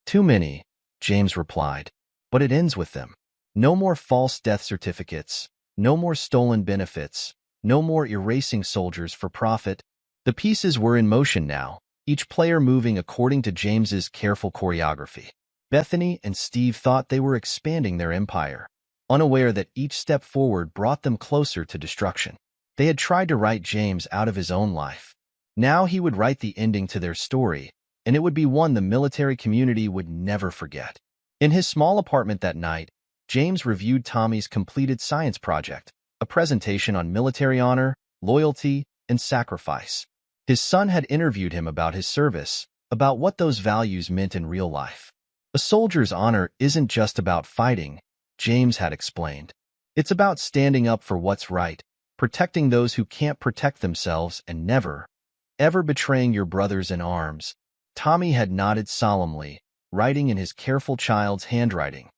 Too many, James replied. But it ends with them. No more false death certificates, no more stolen benefits, no more erasing soldiers for profit. The pieces were in motion now, each player moving according to James's careful choreography. Bethany and Steve thought they were expanding their empire, unaware that each step forward brought them closer to destruction. They had tried to write James out of his own life. Now he would write the ending to their story, and it would be one the military community would never forget. In his small apartment that night, James reviewed Tommy's completed science project, a presentation on military honor, loyalty, and sacrifice. His son had interviewed him about his service, about what those values meant in real life. A soldier's honor isn't just about fighting, James had explained. It's about standing up for what's right, protecting those who can't protect themselves, and never, ever betraying your brothers in arms. Tommy had nodded solemnly, writing in his careful child's handwriting.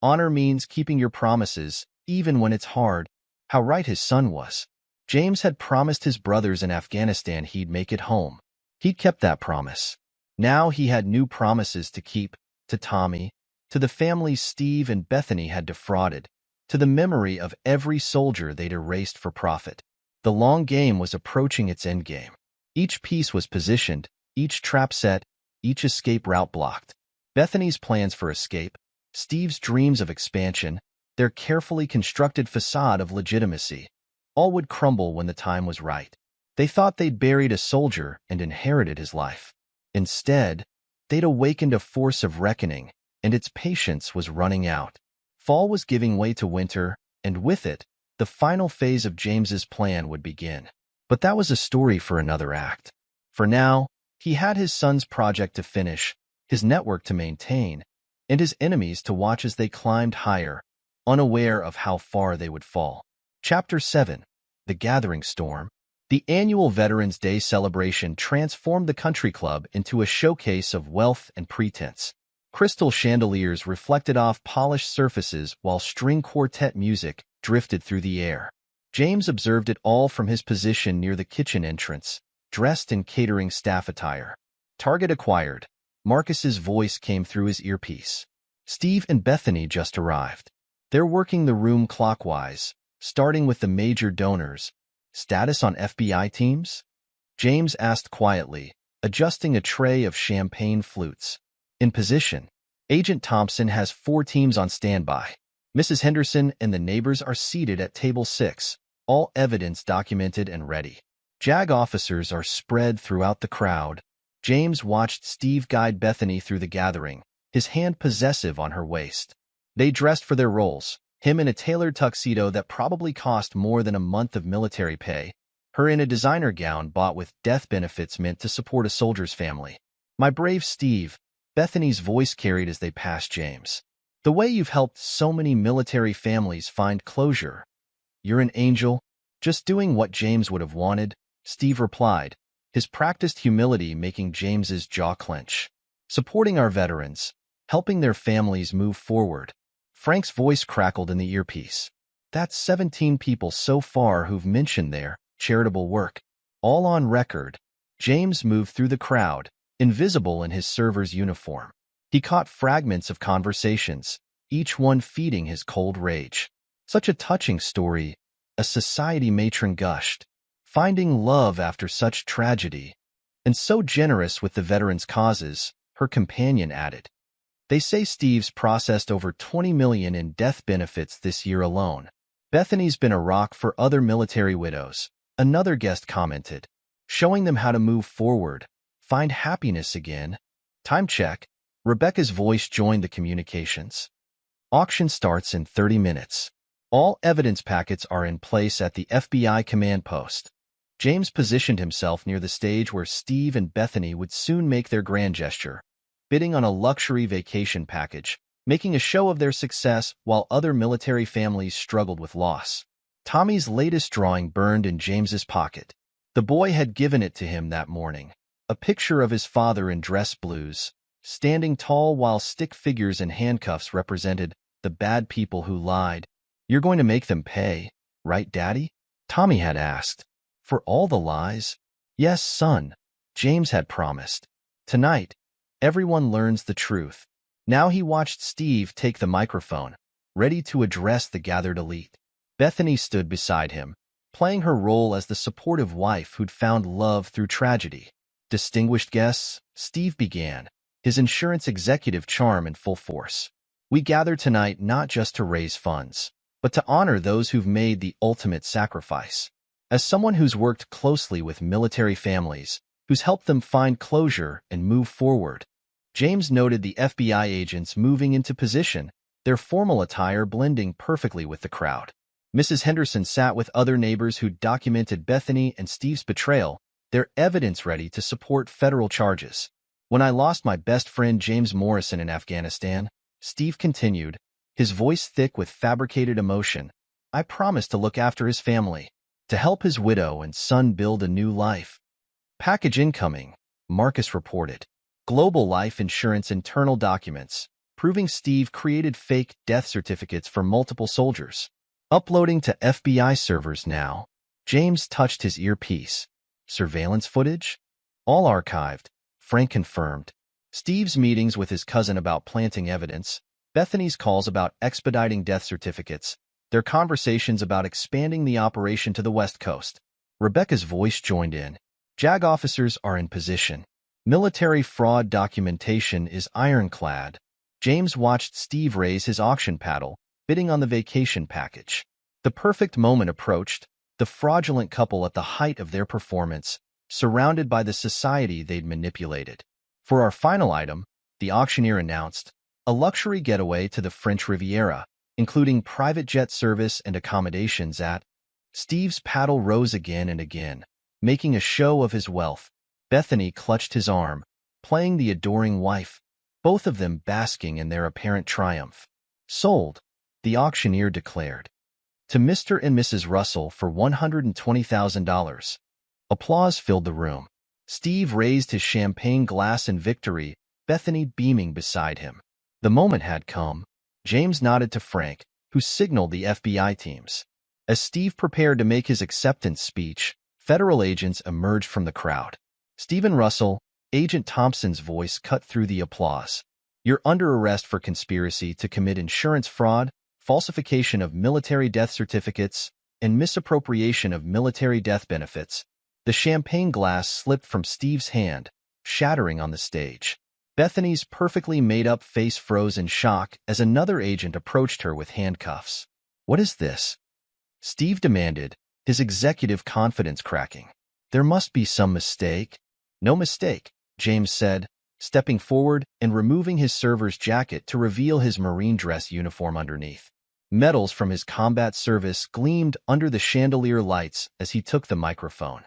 Honor means keeping your promises, even when it's hard. How right his son was. James had promised his brothers in Afghanistan he'd make it home. He'd kept that promise. Now he had new promises to keep, to Tommy, to the families Steve and Bethany had defrauded, to the memory of every soldier they'd erased for profit. The long game was approaching its endgame. Each piece was positioned, each trap set, each escape route blocked. Bethany's plans for escape, Steve's dreams of expansion, their carefully constructed facade of legitimacy, all would crumble when the time was right. They thought they'd buried a soldier and inherited his life. Instead, they'd awakened a force of reckoning, and its patience was running out. Fall was giving way to winter, and with it, the final phase of James's plan would begin. But that was a story for another act. For now, he had his son's project to finish, his network to maintain, and his enemies to watch as they climbed higher, unaware of how far they would fall. Chapter 7. The Gathering Storm. The annual Veterans Day celebration transformed the country club into a showcase of wealth and pretense. Crystal chandeliers reflected off polished surfaces while string quartet music drifted through the air. James observed it all from his position near the kitchen entrance, dressed in catering staff attire. Target acquired. Marcus's voice came through his earpiece. Steve and Bethany just arrived. They're working the room clockwise, starting with the major donors. Status on FBI teams? James asked quietly, adjusting a tray of champagne flutes. In position. Agent Thompson has 4 teams on standby. Mrs. Henderson and the neighbors are seated at table 6, all evidence documented and ready. JAG officers are spread throughout the crowd. James watched Steve guide Bethany through the gathering, his hand possessive on her waist. They dressed for their roles, him in a tailored tuxedo that probably cost more than a month of military pay, her in a designer gown bought with death benefits meant to support a soldier's family. My brave Steve, Bethany's voice carried as they passed James. The way you've helped so many military families find closure. You're an angel, just doing what James would have wanted, Steve replied, his practiced humility making James's jaw clench. Supporting our veterans, helping their families move forward. Frank's voice crackled in the earpiece. That's 17 people so far who've mentioned their charitable work. All on record. James moved through the crowd, invisible in his server's uniform. He caught fragments of conversations, each one feeding his cold rage. Such a touching story, a society matron gushed. Finding love after such tragedy. And so generous with the veterans' causes, her companion added. They say Steve's processed over $20 million in death benefits this year alone. Bethany's been a rock for other military widows, another guest commented, showing them how to move forward, find happiness again. Time check. Rebecca's voice joined the communications. Auction starts in 30 minutes. All evidence packets are in place at the FBI command post. James positioned himself near the stage where Steve and Bethany would soon make their grand gesture, bidding on a luxury vacation package, making a show of their success while other military families struggled with loss. Tommy's latest drawing burned in James's pocket. The boy had given it to him that morning, a picture of his father in dress blues, standing tall while stick figures and handcuffs represented the bad people who lied. You're going to make them pay, right, Daddy? Tommy had asked. For all the lies? Yes, son, James had promised. Tonight, everyone learns the truth. Now he watched Steve take the microphone, ready to address the gathered elite. Bethany stood beside him, playing her role as the supportive wife who'd found love through tragedy. Distinguished guests, Steve began, his insurance executive charm in full force. We gather tonight not just to raise funds, but to honor those who've made the ultimate sacrifice. As someone who's worked closely with military families, who's helped them find closure and move forward, James noted the FBI agents moving into position, their formal attire blending perfectly with the crowd. Mrs. Henderson sat with other neighbors who documented Bethany and Steve's betrayal, their evidence ready to support federal charges. When I lost my best friend James Morrison in Afghanistan, Steve continued, his voice thick with fabricated emotion, I promised to look after his family, to help his widow and son build a new life. Package incoming, Marcus reported. Global Life Insurance internal documents, proving Steve created fake death certificates for multiple soldiers. Uploading to FBI servers now. James touched his earpiece. Surveillance footage? All archived, Frank confirmed. Steve's meetings with his cousin about planting evidence, Bethany's calls about expediting death certificates, their conversations about expanding the operation to the West Coast. Rebecca's voice joined in. JAG officers are in position. Military fraud documentation is ironclad. James watched Steve raise his auction paddle, bidding on the vacation package. The perfect moment approached, the fraudulent couple at the height of their performance, surrounded by the society they'd manipulated. For our final item, the auctioneer announced, a luxury getaway to the French Riviera, including private jet service and accommodations at. Steve's paddle rose again and again, making a show of his wealth. Bethany clutched his arm, playing the adoring wife, both of them basking in their apparent triumph. Sold, the auctioneer declared. To Mr. and Mrs. Russell for $120,000. Applause filled the room. Steve raised his champagne glass in victory, Bethany beaming beside him. The moment had come. James nodded to Frank, who signaled the FBI teams. As Steve prepared to make his acceptance speech, federal agents emerged from the crowd. Stephen Russell, Agent Thompson's voice cut through the applause. You're under arrest for conspiracy to commit insurance fraud, falsification of military death certificates, and misappropriation of military death benefits. The champagne glass slipped from Steve's hand, shattering on the stage. Bethany's perfectly made-up face froze in shock as another agent approached her with handcuffs. What is this? Steve demanded, his executive confidence cracking. There must be some mistake. No mistake, James said, stepping forward and removing his server's jacket to reveal his marine dress uniform underneath. Medals from his combat service gleamed under the chandelier lights as he took the microphone.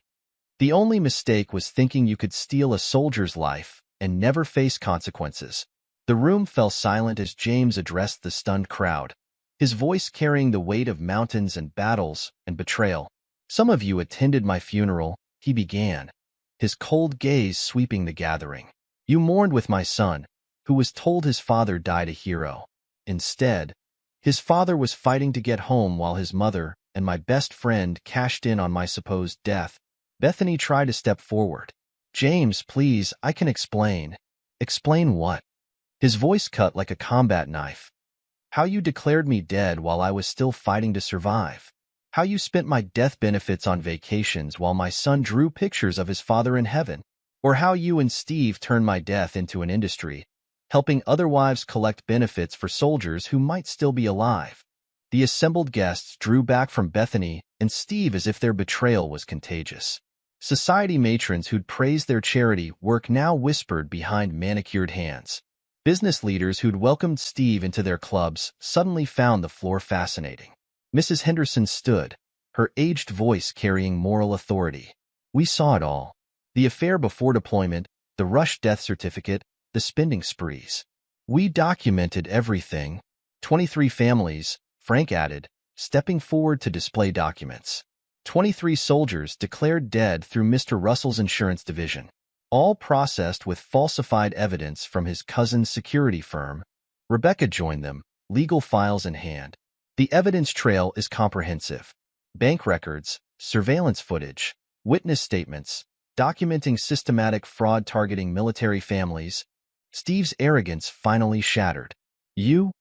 The only mistake was thinking you could steal a soldier's life and never face consequences. The room fell silent as James addressed the stunned crowd, his voice carrying the weight of mountains and battles and betrayal. Some of you attended my funeral, he began, his cold gaze sweeping the gathering. You mourned with my son, who was told his father died a hero. Instead, his father was fighting to get home while his mother and my best friend cashed in on my supposed death. Bethany tried to step forward. James, please, I can explain. Explain what? His voice cut like a combat knife. How you declared me dead while I was still fighting to survive. How you spent my death benefits on vacations while my son drew pictures of his father in heaven. Or how you and Steve turned my death into an industry, helping other wives collect benefits for soldiers who might still be alive. The assembled guests drew back from Bethany and Steve as if their betrayal was contagious. Society matrons who'd praised their charity work now whispered behind manicured hands. Business leaders who'd welcomed Steve into their clubs suddenly found the floor fascinating. Mrs. Henderson stood, her aged voice carrying moral authority. We saw it all. The affair before deployment, the rushed death certificate, the spending sprees. We documented everything. 23 families, Frank added, stepping forward to display documents. 23 soldiers declared dead through Mr. Russell's insurance division, all processed with falsified evidence from his cousin's security firm. Rebecca joined them, legal files in hand. The evidence trail is comprehensive. Bank records, surveillance footage, witness statements, documenting systematic fraud targeting military families. Steve's arrogance finally shattered. You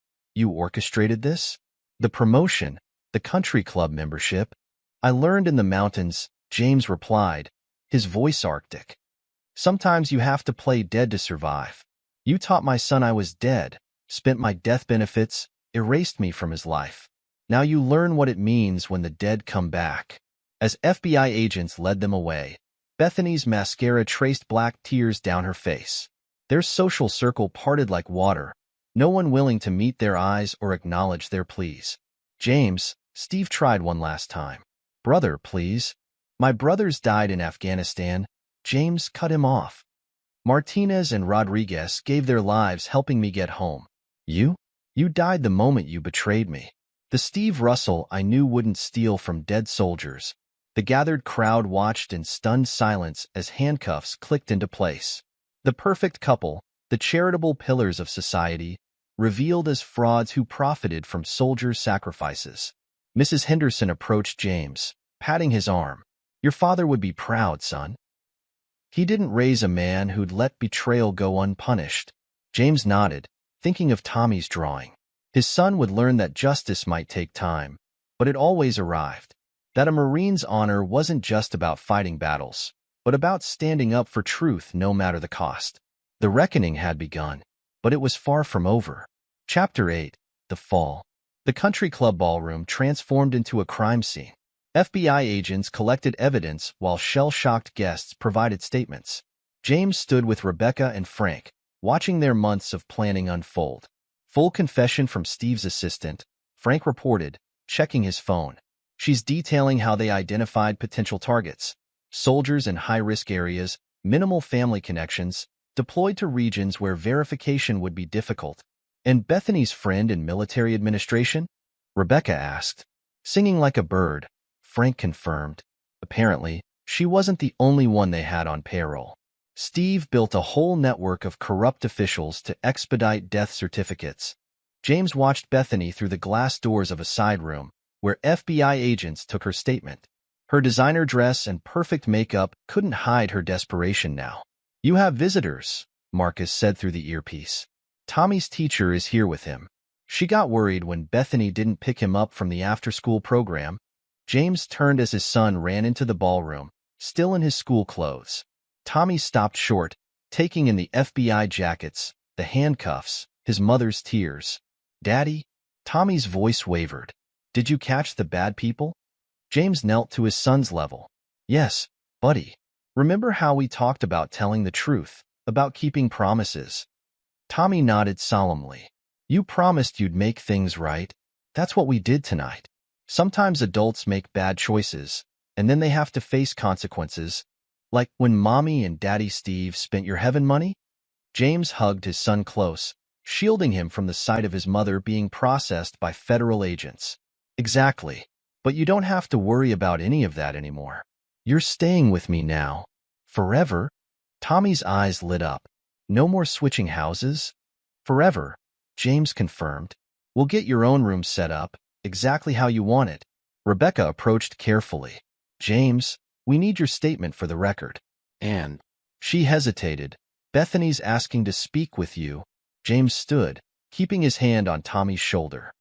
orchestrated this? The promotion, the country club membership? I learned in the mountains, James replied, his voice arctic. Sometimes you have to play dead to survive. You taught my son I was dead, spent my death benefits, erased me from his life. Now you learn what it means when the dead come back. As FBI agents led them away, Bethany's mascara traced black tears down her face. Their social circle parted like water, no one willing to meet their eyes or acknowledge their pleas. James, Steve tried one last time. Brother, please. My brothers died in Afghanistan. James cut him off. Martinez and Rodriguez gave their lives helping me get home. You died the moment you betrayed me. The Steve Russell I knew wouldn't steal from dead soldiers. The gathered crowd watched in stunned silence as handcuffs clicked into place. The perfect couple, the charitable pillars of society, revealed as frauds who profited from soldiers' sacrifices. Mrs. Henderson approached James, patting his arm. Your father would be proud, son. He didn't raise a man who'd let betrayal go unpunished. James nodded, thinking of Tommy's drawing. His son would learn that justice might take time, but it always arrived. That a Marine's honor wasn't just about fighting battles, but about standing up for truth no matter the cost. The reckoning had begun, but it was far from over. Chapter 8. The Fall. The country club ballroom transformed into a crime scene. FBI agents collected evidence while shell-shocked guests provided statements. James stood with Rebecca and Frank, watching their months of planning unfold. Full confession from Steve's assistant, Frank reported, checking his phone. She's detailing how they identified potential targets. Soldiers in high-risk areas, minimal family connections, deployed to regions where verification would be difficult. And Bethany's friend in military administration? Rebecca asked. Singing like a bird, Frank confirmed. Apparently, she wasn't the only one they had on payroll. Steve built a whole network of corrupt officials to expedite death certificates. James watched Bethany through the glass doors of a side room, where FBI agents took her statement. Her designer dress and perfect makeup couldn't hide her desperation now. You have visitors, Marcus said through the earpiece. Tommy's teacher is here with him. She got worried when Bethany didn't pick him up from the after-school program. James turned as his son ran into the ballroom, still in his school clothes. Tommy stopped short, taking in the FBI jackets, the handcuffs, his mother's tears. Daddy? Tommy's voice wavered. Did you catch the bad people? James knelt to his son's level. Yes, buddy. Remember how we talked about telling the truth, about keeping promises? Tommy nodded solemnly. You promised you'd make things right. That's what we did tonight. Sometimes adults make bad choices, and then they have to face consequences. Like when Mommy and Daddy Steve spent your heaven money? James hugged his son close, shielding him from the sight of his mother being processed by federal agents. Exactly. But you don't have to worry about any of that anymore. You're staying with me now. Forever? Tommy's eyes lit up. No more switching houses? Forever, James confirmed. We'll get your own room set up, exactly how you want it. Rebecca approached carefully. James, we need your statement for the record. Anne. She hesitated. Bethany's asking to speak with you. James stood, keeping his hand on Tommy's shoulder.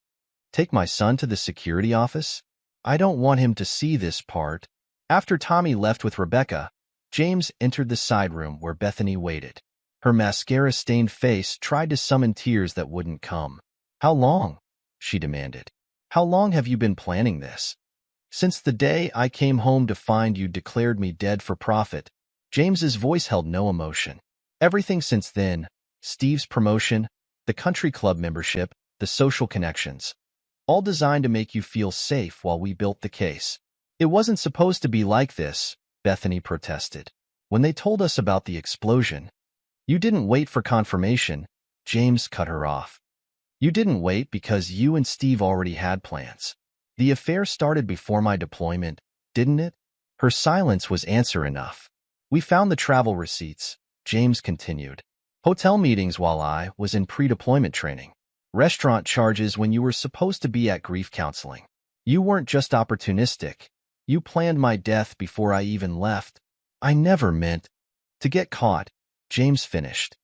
Take my son to the security office? I don't want him to see this part. After Tommy left with Rebecca, James entered the side room where Bethany waited. Her mascara-stained face tried to summon tears that wouldn't come. "How long?" she demanded. "How long have you been planning this?" "Since the day I came home to find you declared me dead for profit." James's voice held no emotion. "Everything since then, Steve's promotion, the country club membership, the social connections, all designed to make you feel safe while we built the case." "It wasn't supposed to be like this," Bethany protested. "When they told us about the explosion—" "You didn't wait for confirmation," James cut her off. "You didn't wait because you and Steve already had plans. The affair started before my deployment, didn't it?" Her silence was answer enough. "We found the travel receipts," James continued. "Hotel meetings while I was in pre-deployment training. Restaurant charges when you were supposed to be at grief counseling. You weren't just opportunistic. You planned my death before I even left." "I never meant to get caught," James finished.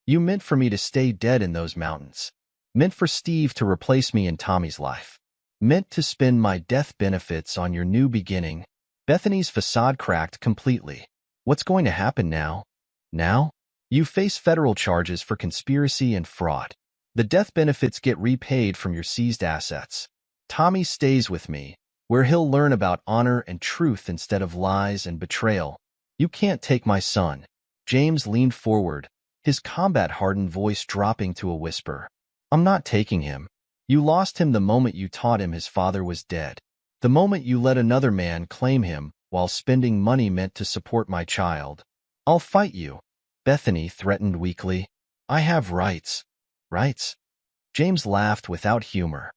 "You meant for me to stay dead in those mountains. Meant for Steve to replace me in Tommy's life. Meant to spend my death benefits on your new beginning." Bethany's facade cracked completely. "What's going to happen now?" "Now? You face federal charges for conspiracy and fraud. The death benefits get repaid from your seized assets. Tommy stays with me, where he'll learn about honor and truth instead of lies and betrayal. You can't take my son." James leaned forward, his combat-hardened voice dropping to a whisper. "I'm not taking him. You lost him the moment you taught him his father was dead. The moment you let another man claim him while spending money meant to support my child. I'll fight you," Bethany threatened weakly. "I have rights." "Rights?" James laughed without humor.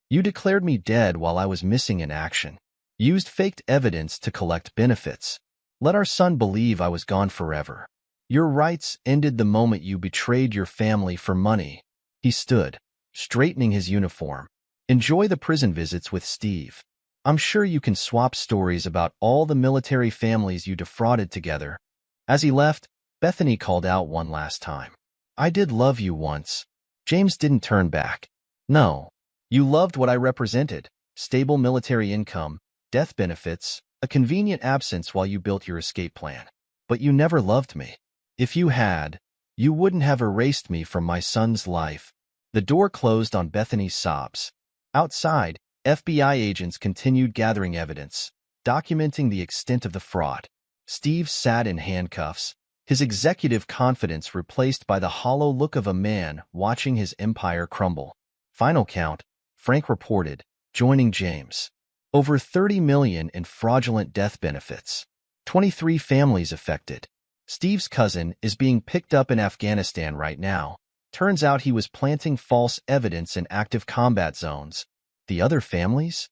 "You declared me dead while I was missing in action. Used faked evidence to collect benefits. Let our son believe I was gone forever. Your rights ended the moment you betrayed your family for money." He stood, straightening his uniform. "Enjoy the prison visits with Steve. I'm sure you can swap stories about all the military families you defrauded together." As he left, Bethany called out one last time. "I did love you once." James didn't turn back. "No. You loved what I represented. Stable military income, death benefits, a convenient absence while you built your escape plan. But you never loved me. If you had, you wouldn't have erased me from my son's life." The door closed on Bethany's sobs. Outside, FBI agents continued gathering evidence, documenting the extent of the fraud. Steve sat in handcuffs, his executive confidence replaced by the hollow look of a man watching his empire crumble. "Final count," Frank reported, joining James. "Over $30 million in fraudulent death benefits. 23 families affected. Steve's cousin is being picked up in Afghanistan right now. Turns out he was planting false evidence in active combat zones." "The other families?"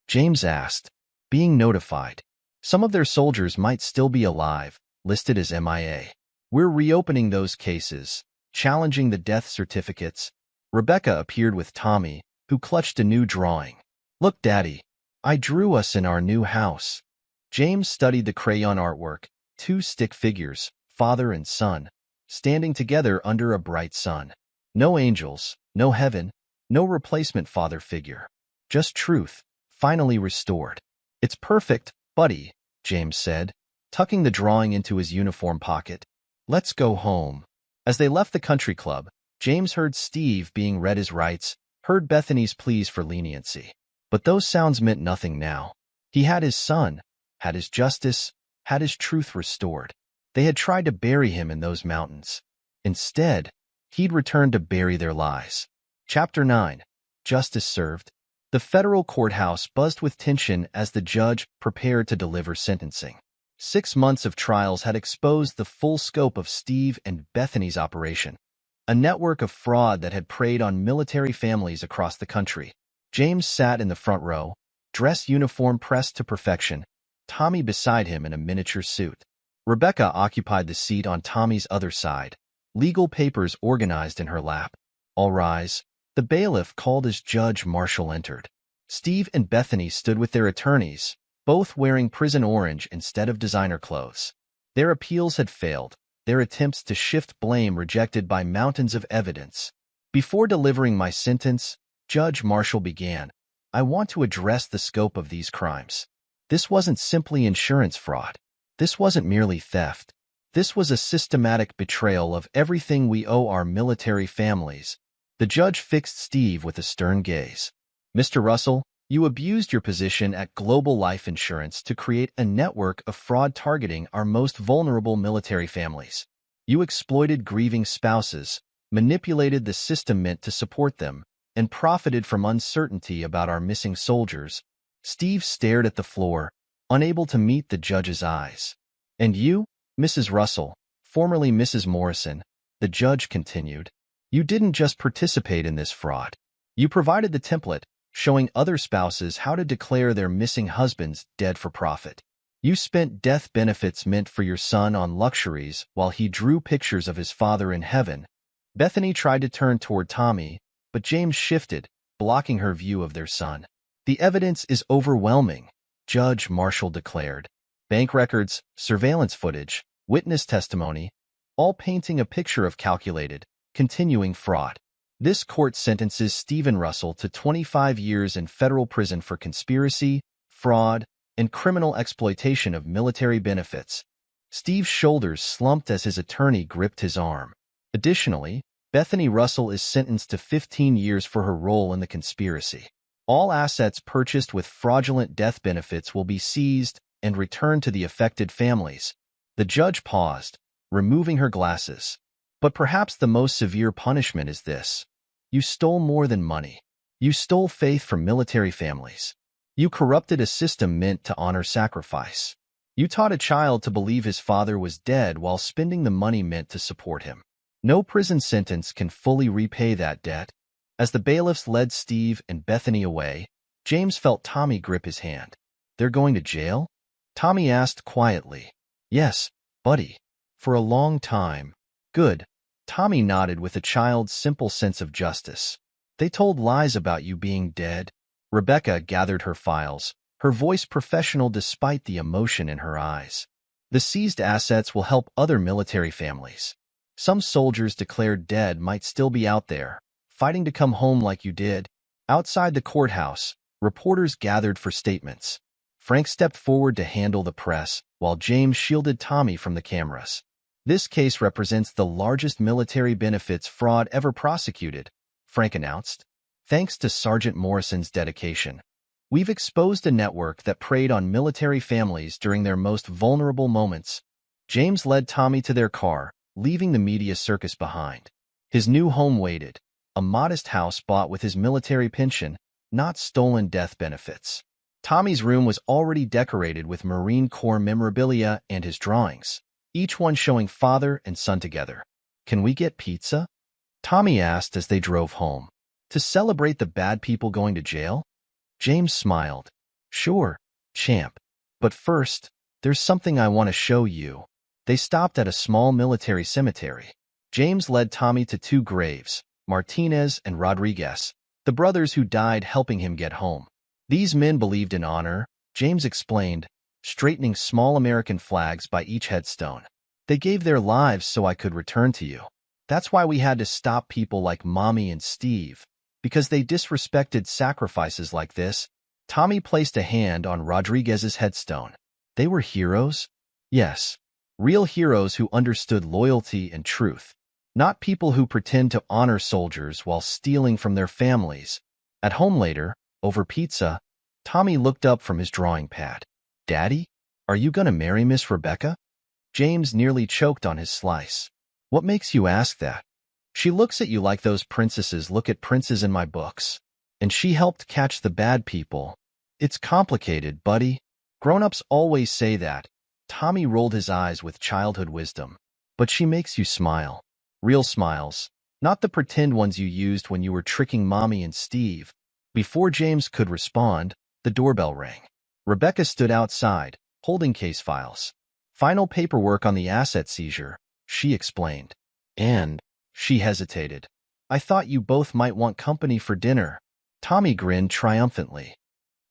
James asked. "Being notified. Some of their soldiers might still be alive, listed as MIA. We're reopening those cases, challenging the death certificates." Rebecca appeared with Tommy, who clutched a new drawing. "Look, Daddy. I drew us in our new house." James studied the crayon artwork, 2 stick figures, father and son, standing together under a bright sun. No angels, no heaven, no replacement father figure. Just truth, finally restored. "It's perfect, buddy," James said, tucking the drawing into his uniform pocket. "Let's go home." As they left the country club, James heard Steve being read his rights, heard Bethany's pleas for leniency. But those sounds meant nothing now. He had his son, had his justice, had his truth restored. They had tried to bury him in those mountains. Instead, he'd returned to bury their lies. Chapter 9. Justice Served. The federal courthouse buzzed with tension as the judge prepared to deliver sentencing. 6 months of trials had exposed the full scope of Steve and Bethany's operation, a network of fraud that had preyed on military families across the country. James sat in the front row, dress uniform pressed to perfection, Tommy beside him in a miniature suit. Rebecca occupied the seat on Tommy's other side, legal papers organized in her lap. "All rise." The bailiff called as Judge Marshall entered. Steve and Bethany stood with their attorneys, both wearing prison orange instead of designer clothes. Their appeals had failed, their attempts to shift blame rejected by mountains of evidence. "Before delivering my sentence," Judge Marshall began, "I want to address the scope of these crimes. This wasn't simply insurance fraud. This wasn't merely theft. This was a systematic betrayal of everything we owe our military families. The judge fixed Steve with a stern gaze. Mr. Russell, you abused your position at Global Life Insurance to create a network of fraud targeting our most vulnerable military families. You exploited grieving spouses, manipulated the system meant to support them, and profited from uncertainty about our missing soldiers. Steve stared at the floor, unable to meet the judge's eyes. And you, Mrs. Russell, formerly Mrs. Morrison, the judge continued, you didn't just participate in this fraud. You provided the template, showing other spouses how to declare their missing husbands dead for profit. You spent death benefits meant for your son on luxuries while he drew pictures of his father in heaven. Bethany tried to turn toward Tommy, but James shifted, blocking her view of their son. The evidence is overwhelming, Judge Marshall declared. Bank records, surveillance footage, witness testimony, all painting a picture of calculated, continuing fraud. This court sentences Stephen Russell to 25 years in federal prison for conspiracy, fraud, and criminal exploitation of military benefits. Steve's shoulders slumped as his attorney gripped his arm. Additionally, Bethany Russell is sentenced to 15 years for her role in the conspiracy. All assets purchased with fraudulent death benefits will be seized and returned to the affected families. The judge paused, removing her glasses. But perhaps the most severe punishment is this. You stole more than money. You stole faith from military families. You corrupted a system meant to honor sacrifice. You taught a child to believe his father was dead while spending the money meant to support him. No prison sentence can fully repay that debt. As the bailiffs led Steve and Bethany away, James felt Tommy grip his hand. They're going to jail? Tommy asked quietly. Yes, buddy. For a long time. Good. Tommy nodded with a child's simple sense of justice. They told lies about you being dead. Rebecca gathered her files, her voice professional despite the emotion in her eyes. The seized assets will help other military families. Some soldiers declared dead might still be out there, fighting to come home like you did. Outside the courthouse, reporters gathered for statements. Frank stepped forward to handle the press, while James shielded Tommy from the cameras. This case represents the largest military benefits fraud ever prosecuted, Frank announced. Thanks to Sergeant Morrison's dedication, we've exposed a network that preyed on military families during their most vulnerable moments. James led Tommy to their car, leaving the media circus behind. His new home waited, a modest house bought with his military pension, not stolen death benefits. Tommy's room was already decorated with Marine Corps memorabilia and his drawings, each one showing father and son together. Can we get pizza? Tommy asked as they drove home. To celebrate the bad people going to jail? James smiled. Sure, champ. But first, there's something I want to show you. They stopped at a small military cemetery. James led Tommy to two graves, Martinez and Rodriguez, the brothers who died helping him get home. These men believed in honor, James explained, straightening small American flags by each headstone. They gave their lives so I could return to you. That's why we had to stop people like Mommy and Steve, because they disrespected sacrifices like this. Tommy placed a hand on Rodriguez's headstone. They were heroes? Yes. Real heroes who understood loyalty and truth. Not people who pretend to honor soldiers while stealing from their families. At home later, over pizza, Tommy looked up from his drawing pad. Daddy, are you gonna marry Miss Rebecca? James nearly choked on his slice. What makes you ask that? She looks at you like those princesses look at princes in my books. And she helped catch the bad people. It's complicated, buddy. Grown-ups always say that. Tommy rolled his eyes with childhood wisdom. But she makes you smile. Real smiles. Not the pretend ones you used when you were tricking Mommy and Steve. Before James could respond, the doorbell rang. Rebecca stood outside, holding case files. Final paperwork on the asset seizure, she explained. And, she hesitated. I thought you both might want company for dinner. Tommy grinned triumphantly.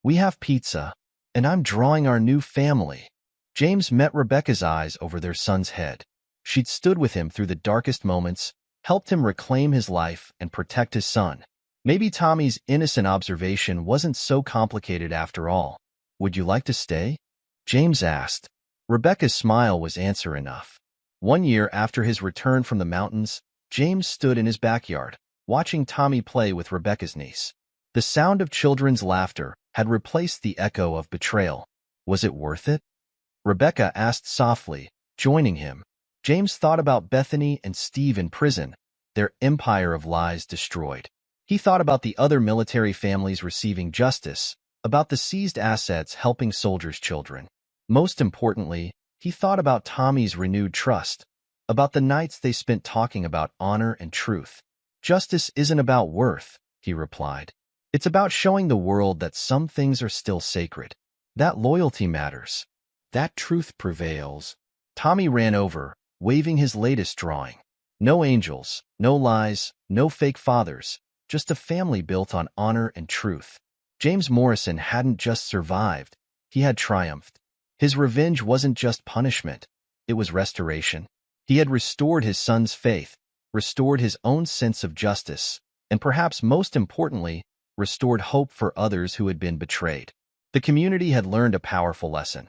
We have pizza, and I'm drawing our new family. James met Rebecca's eyes over their son's head. She'd stood with him through the darkest moments, helped him reclaim his life and protect his son. Maybe Tommy's innocent observation wasn't so complicated after all. Would you like to stay? James asked. Rebecca's smile was answer enough. One year after his return from the mountains, James stood in his backyard, watching Tommy play with Rebecca's niece. The sound of children's laughter had replaced the echo of betrayal. Was it worth it? Rebecca asked softly, joining him. James thought about Bethany and Steve in prison, their empire of lies destroyed. He thought about the other military families receiving justice, about the seized assets helping soldiers' children. Most importantly, he thought about Tommy's renewed trust, about the nights they spent talking about honor and truth. Justice isn't about worth, he replied. It's about showing the world that some things are still sacred, that loyalty matters, that truth prevails. Tommy ran over, waving his latest drawing. No angels, no lies, no fake fathers, just a family built on honor and truth. James Morrison hadn't just survived, he had triumphed. His revenge wasn't just punishment, it was restoration. He had restored his son's faith, restored his own sense of justice, and perhaps most importantly, restored hope for others who had been betrayed. The community had learned a powerful lesson.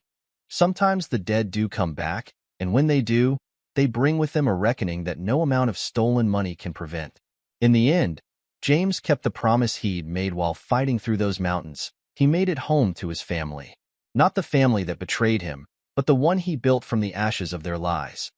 Sometimes the dead do come back, and when they do, they bring with them a reckoning that no amount of stolen money can prevent. In the end, James kept the promise he'd made while fighting through those mountains. He made it home to his family. Not the family that betrayed him, but the one he built from the ashes of their lies.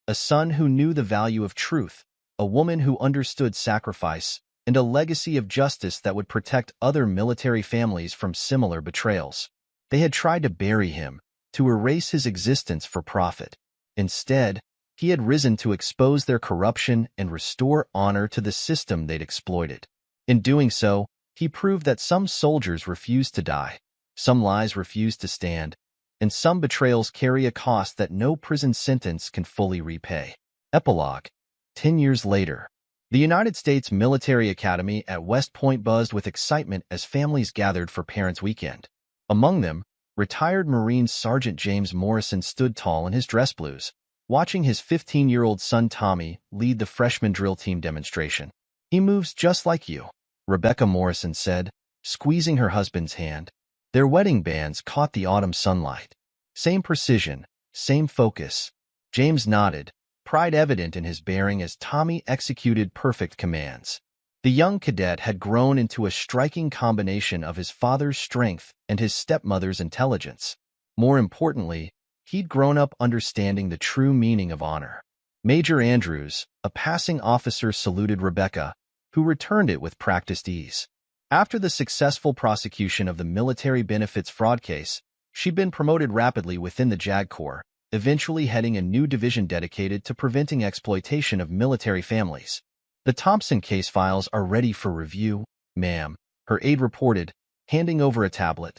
A son who knew the value of truth, a woman who understood sacrifice, and a legacy of justice that would protect other military families from similar betrayals. They had tried to bury him, to erase his existence for profit. Instead, he had risen to expose their corruption and restore honor to the system they'd exploited. In doing so, he proved that some soldiers refuse to die, some lies refuse to stand, and some betrayals carry a cost that no prison sentence can fully repay. Epilogue. 10 years later. The United States Military Academy at West Point buzzed with excitement as families gathered for Parents' Weekend. Among them, retired Marine Sergeant James Morrison stood tall in his dress blues, watching his 15-year-old son Tommy lead the freshman drill team demonstration. "He moves just like you," Rebecca Morrison said, squeezing her husband's hand. Their wedding bands caught the autumn sunlight. Same precision, same focus. James nodded, pride evident in his bearing as Tommy executed perfect commands. The young cadet had grown into a striking combination of his father's strength and his stepmother's intelligence. More importantly, he'd grown up understanding the true meaning of honor. Major Andrews, a passing officer, saluted Rebecca, who returned it with practiced ease. After the successful prosecution of the military benefits fraud case, she'd been promoted rapidly within the JAG Corps, eventually heading a new division dedicated to preventing exploitation of military families. "The Thompson case files are ready for review, ma'am," her aide reported, handing over a tablet.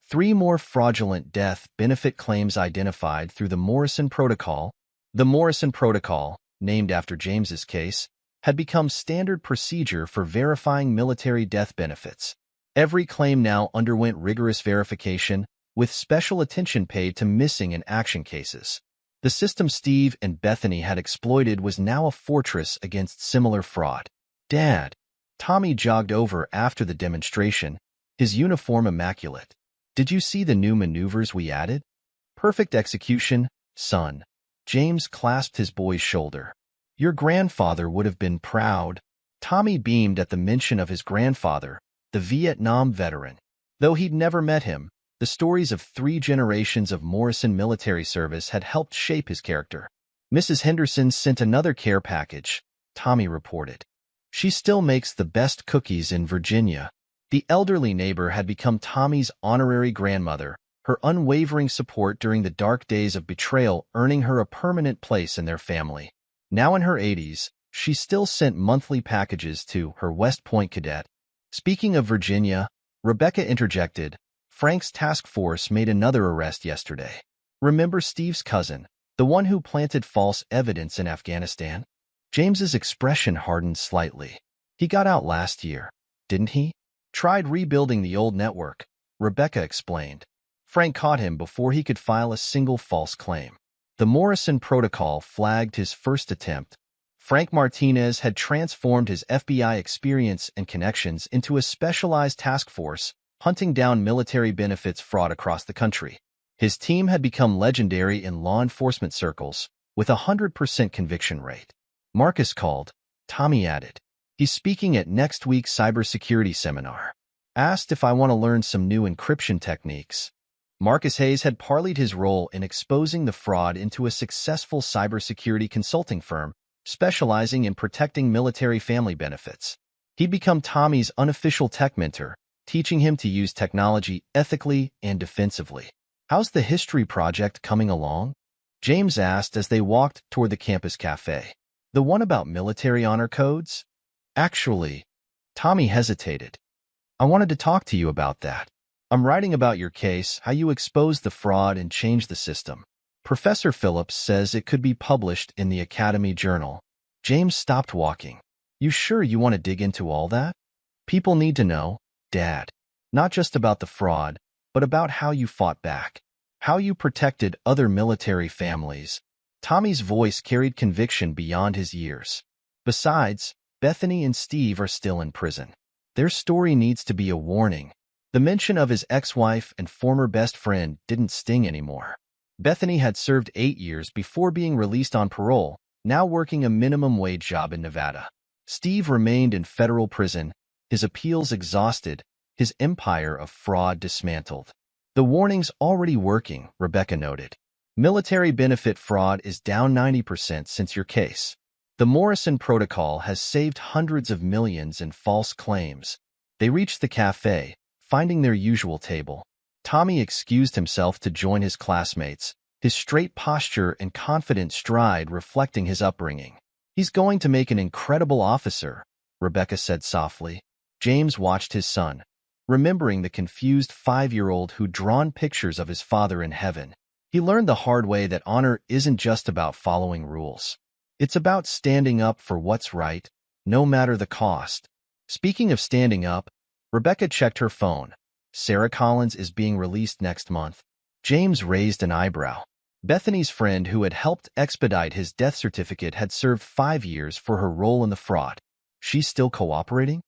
3 more fraudulent death benefit claims identified through the Morrison Protocol. The Morrison Protocol, named after James's case, had become standard procedure for verifying military death benefits. Every claim now underwent rigorous verification, with special attention paid to missing and action cases. The system Steve and Bethany had exploited was now a fortress against similar fraud. "Dad." Tommy jogged over after the demonstration, his uniform immaculate. "Did you see the new maneuvers we added?" "Perfect execution, son." James clasped his boy's shoulder. "Your grandfather would have been proud." Tommy beamed at the mention of his grandfather, the Vietnam veteran. Though he'd never met him, the stories of 3 generations of Morrison military service had helped shape his character. "Mrs. Henderson sent another care package," Tommy reported. "She still makes the best cookies in Virginia." The elderly neighbor had become Tommy's honorary grandmother, her unwavering support during the dark days of betrayal earning her a permanent place in their family. Now in her 80s, she still sent monthly packages to her West Point cadet. Speaking of Virginia, Rebecca interjected, "Frank's task force made another arrest yesterday. Remember Steve's cousin, the one who planted false evidence in Afghanistan?" James's expression hardened slightly. "He got out last year, didn't he? Tried rebuilding the old network," Rebecca explained. "Frank caught him before he could file a single false claim." The Morrison Protocol flagged his first attempt. Frank Martinez had transformed his FBI experience and connections into a specialized task force, hunting down military benefits fraud across the country. His team had become legendary in law enforcement circles, with a 100% conviction rate. Marcus called. Tommy added. He's speaking at next week's cybersecurity seminar. Asked if I want to learn some new encryption techniques. Marcus Hayes had parlayed his role in exposing the fraud into a successful cybersecurity consulting firm specializing in protecting military family benefits. He'd become Tommy's unofficial tech mentor, teaching him to use technology ethically and defensively. How's the history project coming along? James asked as they walked toward the campus cafe. The one about military honor codes? Actually, Tommy hesitated. I wanted to talk to you about that. I'm writing about your case, how you exposed the fraud and changed the system. Professor Phillips says it could be published in the Academy Journal. James stopped walking. You sure you want to dig into all that? People need to know, Dad. Not just about the fraud, but about how you fought back. How you protected other military families. Tommy's voice carried conviction beyond his years. Besides, Bethany and Steve are still in prison. Their story needs to be a warning. The mention of his ex-wife and former best friend didn't sting anymore. Bethany had served 8 years before being released on parole, now working a minimum wage job in Nevada. Steve remained in federal prison, his appeals exhausted, his empire of fraud dismantled. The warning's already working, Rebecca noted. Military benefit fraud is down 90% since your case. The Morrison Protocol has saved hundreds of millions in false claims. They reached the cafe, finding their usual table. Tommy excused himself to join his classmates, his straight posture and confident stride reflecting his upbringing. He's going to make an incredible officer, Rebecca said softly. James watched his son, remembering the confused 5-year-old who'd drawn pictures of his father in heaven. He learned the hard way that honor isn't just about following rules. It's about standing up for what's right, no matter the cost. Speaking of standing up, Rebecca checked her phone. Sarah Collins is being released next month. James raised an eyebrow. Bethany's friend who had helped expedite his death certificate had served 5 years for her role in the fraud. She's still cooperating?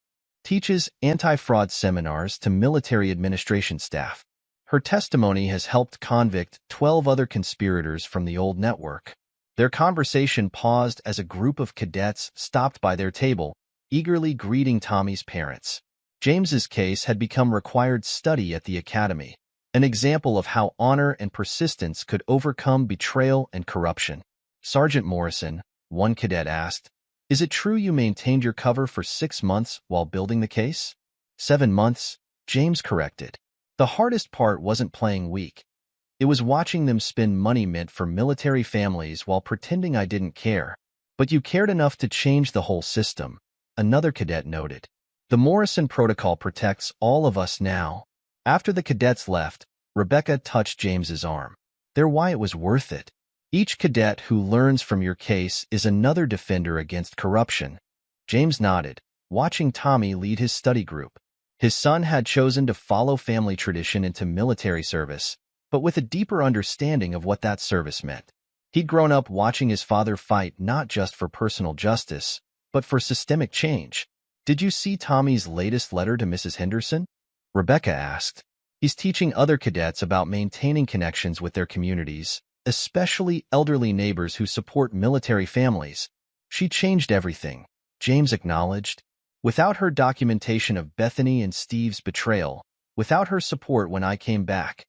Teaches anti-fraud seminars to military administration staff. Her testimony has helped convict 12 other conspirators from the old network. Their conversation paused as a group of cadets stopped by their table, eagerly greeting Tommy's parents. James's case had become required study at the academy, an example of how honor and persistence could overcome betrayal and corruption. Sergeant Morrison, one cadet asked, is it true you maintained your cover for 6 months while building the case? 7 months, James corrected. The hardest part wasn't playing weak. It was watching them spend money meant for military families while pretending I didn't care. But you cared enough to change the whole system, another cadet noted. The Morrison Protocol protects all of us now. After the cadets left, Rebecca touched James's arm. They're why it was worth it. Each cadet who learns from your case is another defender against corruption. James nodded, watching Tommy lead his study group. His son had chosen to follow family tradition into military service, but with a deeper understanding of what that service meant. He'd grown up watching his father fight not just for personal justice, but for systemic change. Did you see Tommy's latest letter to Mrs. Henderson? Rebecca asked. He's teaching other cadets about maintaining connections with their communities, especially elderly neighbors who support military families. She changed everything, James acknowledged. Without her documentation of Bethany and Steve's betrayal, without her support when I came back,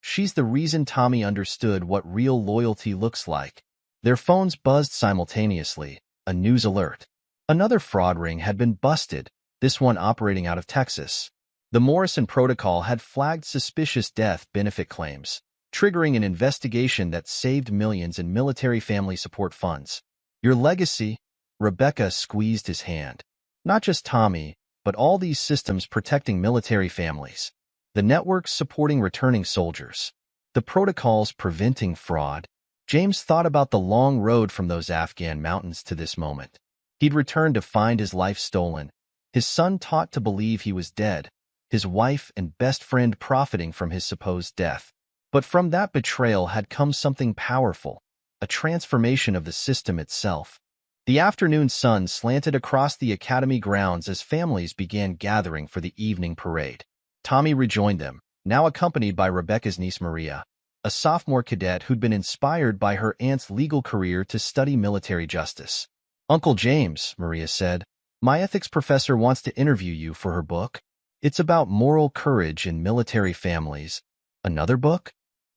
she's the reason Tommy understood what real loyalty looks like. Their phones buzzed simultaneously, a news alert. Another fraud ring had been busted, this one operating out of Texas. The Morrison Protocol had flagged suspicious death benefit claims, triggering an investigation that saved millions in military family support funds. Your legacy? Rebecca squeezed his hand. Not just Tommy, but all these systems protecting military families. The networks supporting returning soldiers. The protocols preventing fraud. James thought about the long road from those Afghan mountains to this moment. He'd returned to find his life stolen, his son taught to believe he was dead, his wife and best friend profiting from his supposed death. But from that betrayal had come something powerful, a transformation of the system itself. The afternoon sun slanted across the academy grounds as families began gathering for the evening parade. Tommy rejoined them, now accompanied by Rebecca's niece Maria. a sophomore cadet who'd been inspired by her aunt's legal career to study military justice. "Uncle James," Maria said, "my ethics professor wants to interview you for her book. It's about moral courage in military families." "Another book?"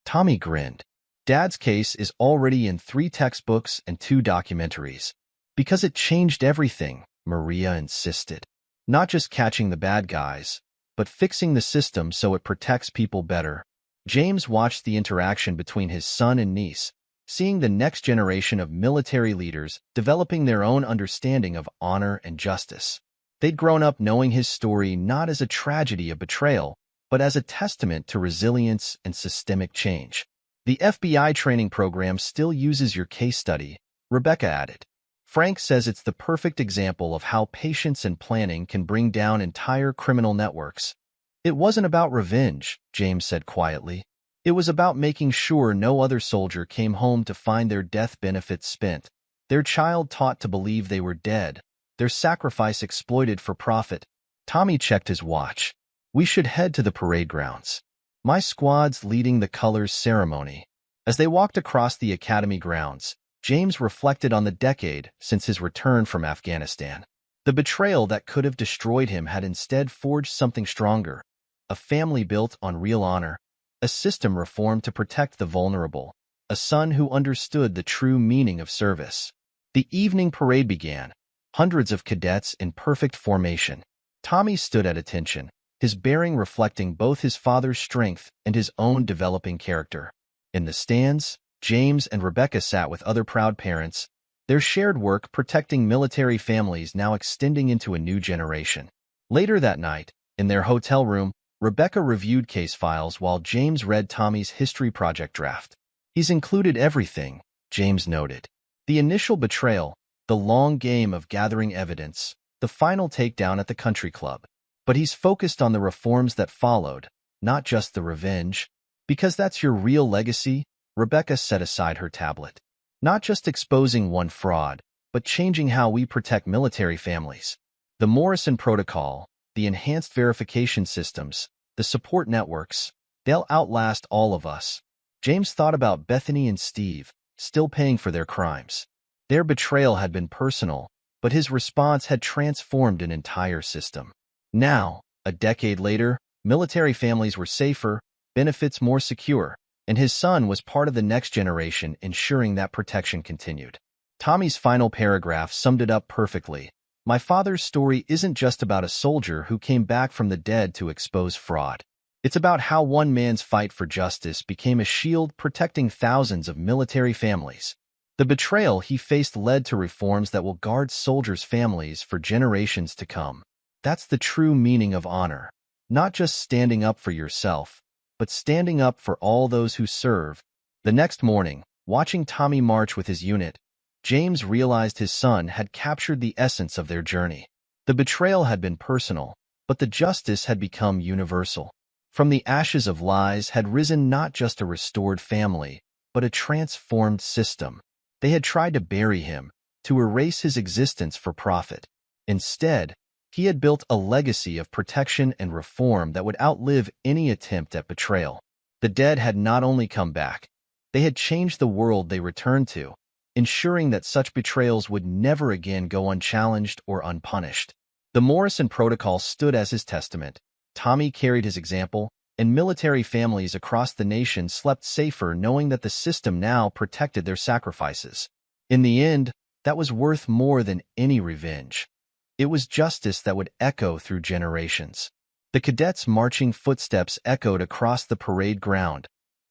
Tommy grinned. "Dad's case is already in 3 textbooks and 2 documentaries." "Because it changed everything," Maria insisted. "Not just catching the bad guys, but fixing the system so it protects people better." James watched the interaction between his son and niece, seeing the next generation of military leaders developing their own understanding of honor and justice. They'd grown up knowing his story not as a tragedy of betrayal, but as a testament to resilience and systemic change. "The FBI training program still uses your case study," Rebecca added. "Frank says it's the perfect example of how patience and planning can bring down entire criminal networks." "It wasn't about revenge," James said quietly. "It was about making sure no other soldier came home to find their death benefits spent, their child taught to believe they were dead, their sacrifice exploited for profit." Tommy checked his watch. "We should head to the parade grounds. My squad's leading the colors ceremony." As they walked across the academy grounds, James reflected on the decade since his return from Afghanistan. The betrayal that could have destroyed him had instead forged something stronger, a family built on real honor, a system reformed to protect the vulnerable, a son who understood the true meaning of service. The evening parade began, hundreds of cadets in perfect formation. Tommy stood at attention, his bearing reflecting both his father's strength and his own developing character. In the stands, James and Rebecca sat with other proud parents, their shared work protecting military families now extending into a new generation. Later that night, in their hotel room, Rebecca reviewed case files while James read Tommy's history project draft. "He's included everything," James noted. "The initial betrayal, the long game of gathering evidence, the final takedown at the country club. But he's focused on the reforms that followed, not just the revenge." "Because that's your real legacy," Rebecca set aside her tablet. "Not just exposing one fraud, but changing how we protect military families. The Morrison Protocol, the enhanced verification systems, the support networks, they'll outlast all of us." James thought about Bethany and Steve, still paying for their crimes. Their betrayal had been personal, but his response had transformed an entire system. Now, a decade later, military families were safer, benefits more secure, and his son was part of the next generation ensuring that protection continued. Tommy's final paragraph summed it up perfectly. "My father's story isn't just about a soldier who came back from the dead to expose fraud. It's about how one man's fight for justice became a shield protecting thousands of military families. The betrayal he faced led to reforms that will guard soldiers' families for generations to come. That's the true meaning of honor. Not just standing up for yourself, but standing up for all those who serve." The next morning, watching Tommy march with his unit, James realized his son had captured the essence of their journey. The betrayal had been personal, but the justice had become universal. From the ashes of lies had risen not just a restored family, but a transformed system. They had tried to bury him, to erase his existence for profit. Instead, he had built a legacy of protection and reform that would outlive any attempt at betrayal. The dead had not only come back, they had changed the world they returned to, ensuring that such betrayals would never again go unchallenged or unpunished. The Morrison Protocol stood as his testament. Tommy carried his example, and military families across the nation slept safer knowing that the system now protected their sacrifices. In the end, that was worth more than any revenge. It was justice that would echo through generations. The cadets' marching footsteps echoed across the parade ground,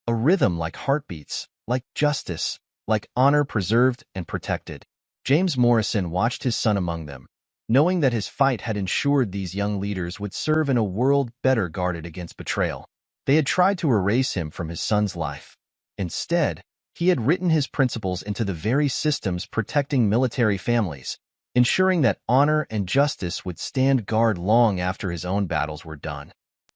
a rhythm like heartbeats, like justice, like honor preserved and protected. James Morrison watched his son among them, knowing that his fight had ensured these young leaders would serve in a world better guarded against betrayal. They had tried to erase him from his son's life. Instead, he had written his principles into the very systems protecting military families, ensuring that honor and justice would stand guard long after his own battles were done.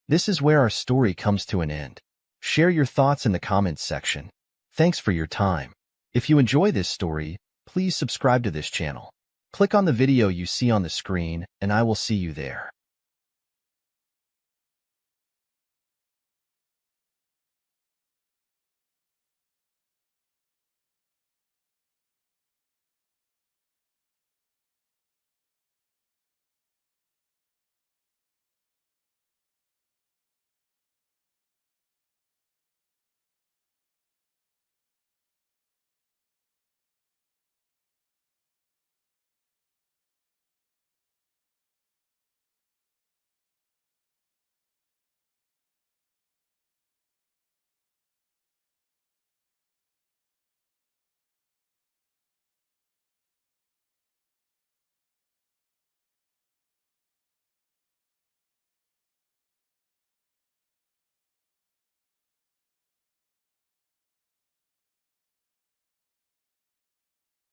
This is where our story comes to an end. Share your thoughts in the comments section. Thanks for your time. If you enjoy this story, please subscribe to this channel. Click on the video you see on the screen, and I will see you there.